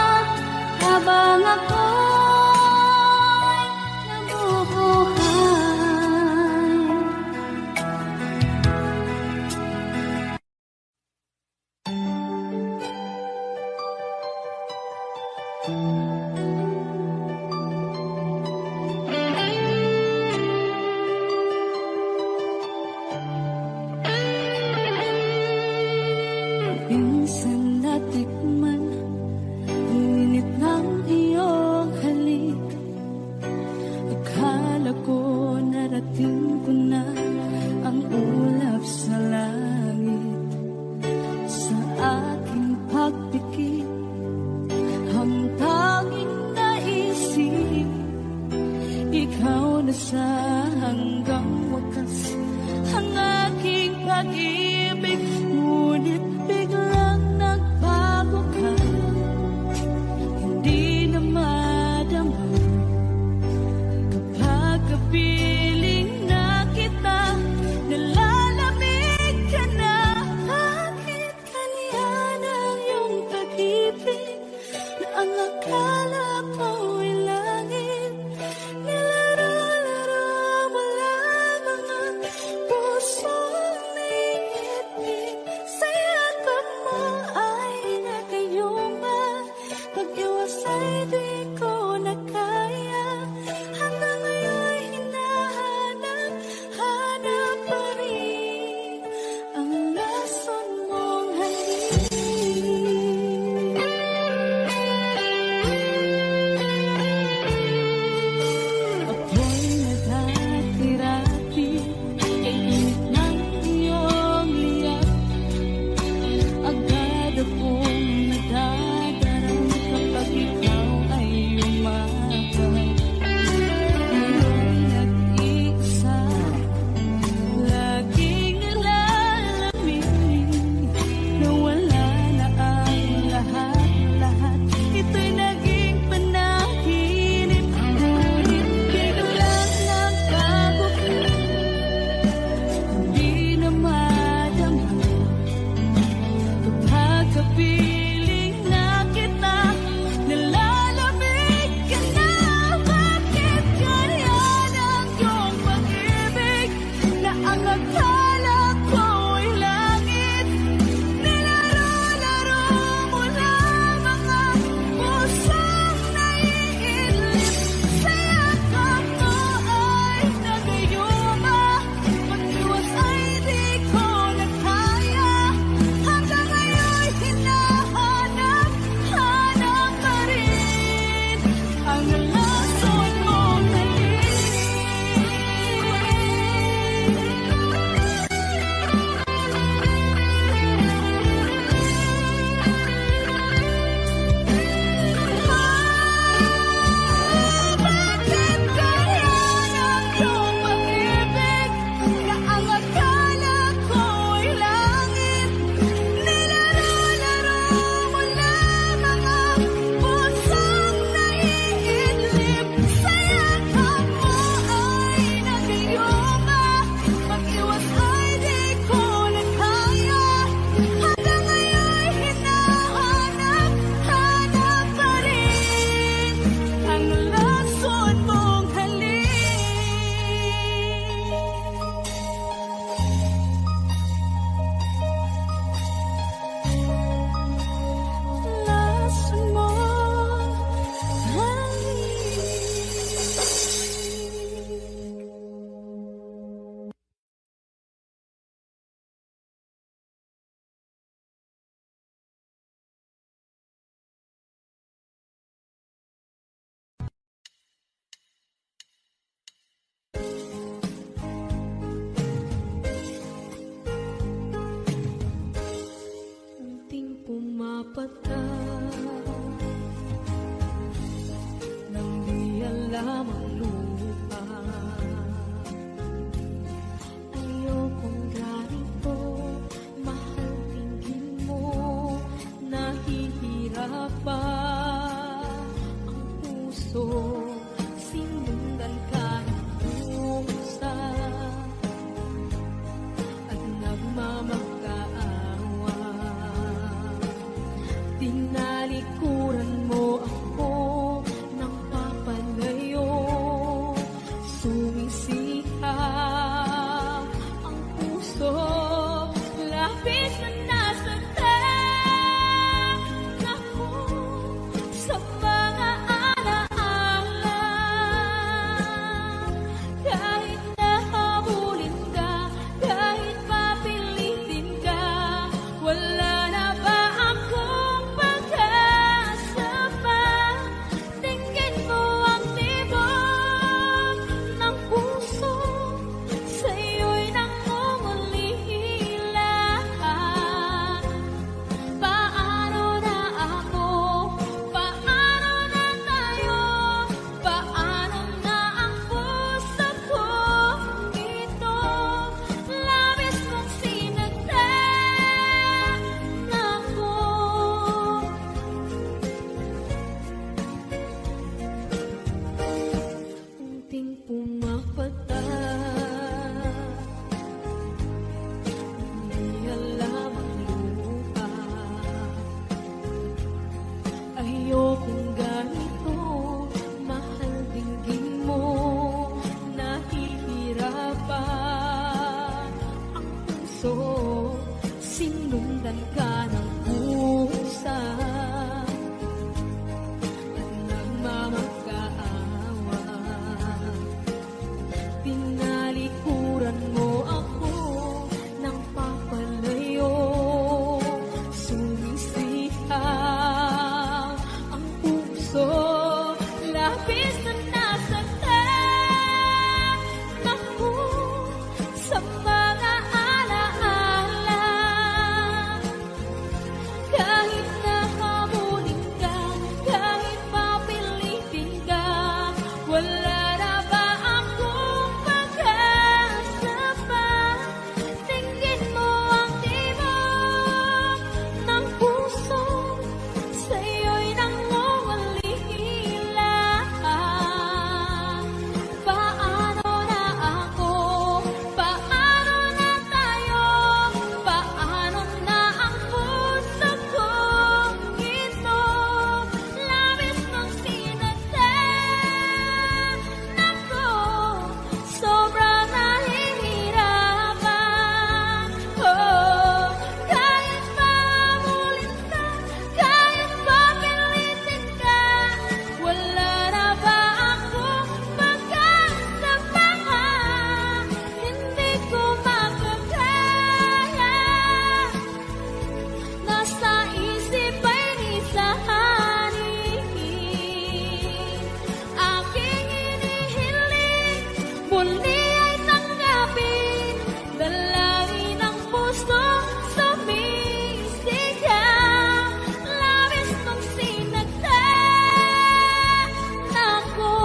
habang ako'y nabubuhay. Minsan natikman ang init ng iyong halik. Akala ko narating ko na ang ulap sa langit. Sa aking pagpikit, ang tanging naisip, ikaw na sa hanggang wakas ang aking pag-ibig. Ngunit biglang nagbago ka, hindi na madama kapag kapiling na kita, nalalamig ka na. Bakit kaniyan ang iyong pag-ibig na ang akala ko'y langit? Nilaro-laro mo lamang ang pusong puso, sinundan ka ng pusa at nagmamakaawa. Tinalikuran mo ako ng papalayo, sumisihaw ang puso, labis na nasaktan ako sa mga alaala. Kahit nahabulin ka, kahit papilitin ka, wala na ba akong pag-asa pa? Tingin mo ang tibok ng puso, sa'yo'y nangungulila. Paano na ako? Paano na tayo? Paano na ang puso kong ito? Labis mong sinaktan ako, sobrang nahihirapan. Oh, kahit mahabulin ka, kahit papilitin ka, wala na ba akong pag-asa pa? Hindi ko makakaya, nasa isip ay nisahanin. Aking inihiling, muli ay tanggapin, dalangin ng puso sumisigaw. Labis mong sinaktan ako.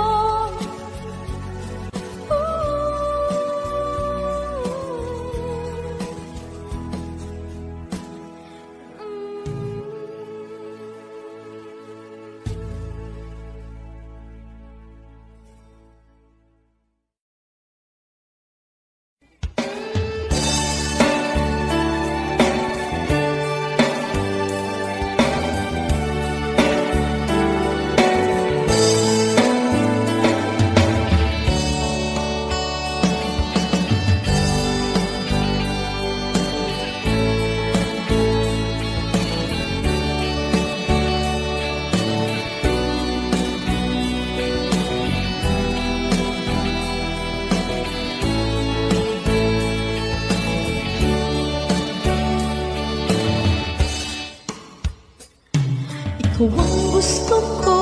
Ikaw ang gusto ko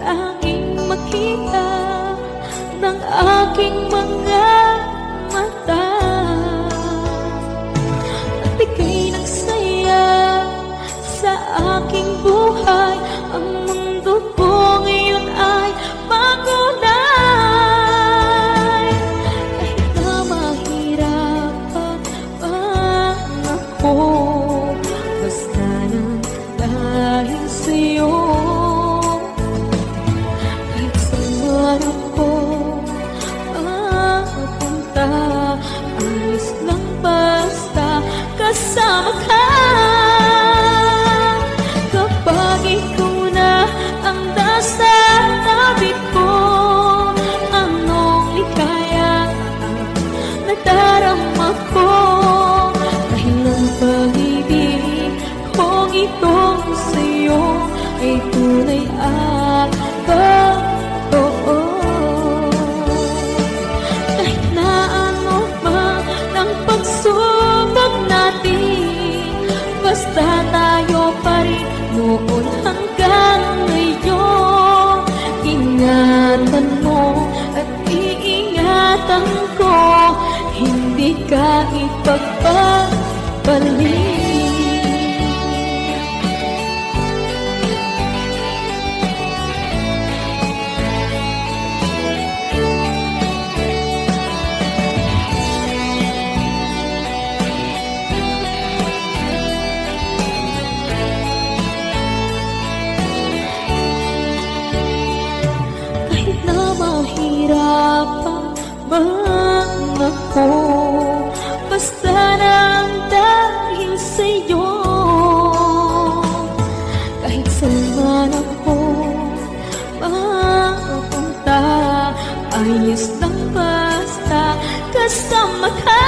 laging makita ng aking mga mata, at bigay ng saya sa aking buhay. Ang mundo ko ngayon ay makulay. Kahit na mahirapan man ako, basta nang dahil sa'yo. Kahit saan ako mapunta, ayos lang basta kasama ka. Kapag ikaw na ang nasa tabi ko, anong likaya nadarama ko? Dahil ang pag-ibig kong itong sa'yo ay tunay at totoo. Kahit na ano man ang pagsubok natin, basta tayo pa rin noon hanggang ngayon. Ingatan mo at iingatan ko, hindi ka ipagpapalik. Kahit na mahirapan man ako, basta nang dahil sa'yo. Kahit saan man ako mapunta, ayos lang basta kasama ka.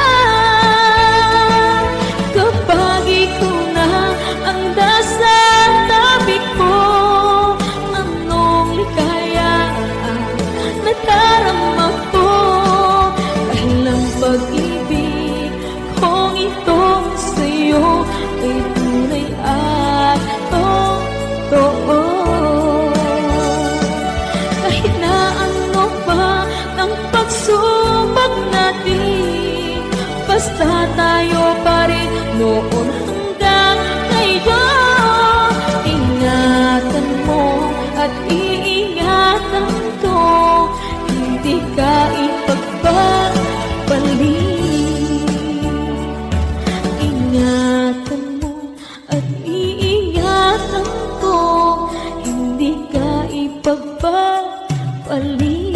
basta tayo pa rin noon hanggang ngayon. Ingatan mo at iingatan ko, hindi ka ipagpapalit. Ingatan mo at iingatan ko, hindi ka ipagpapalit.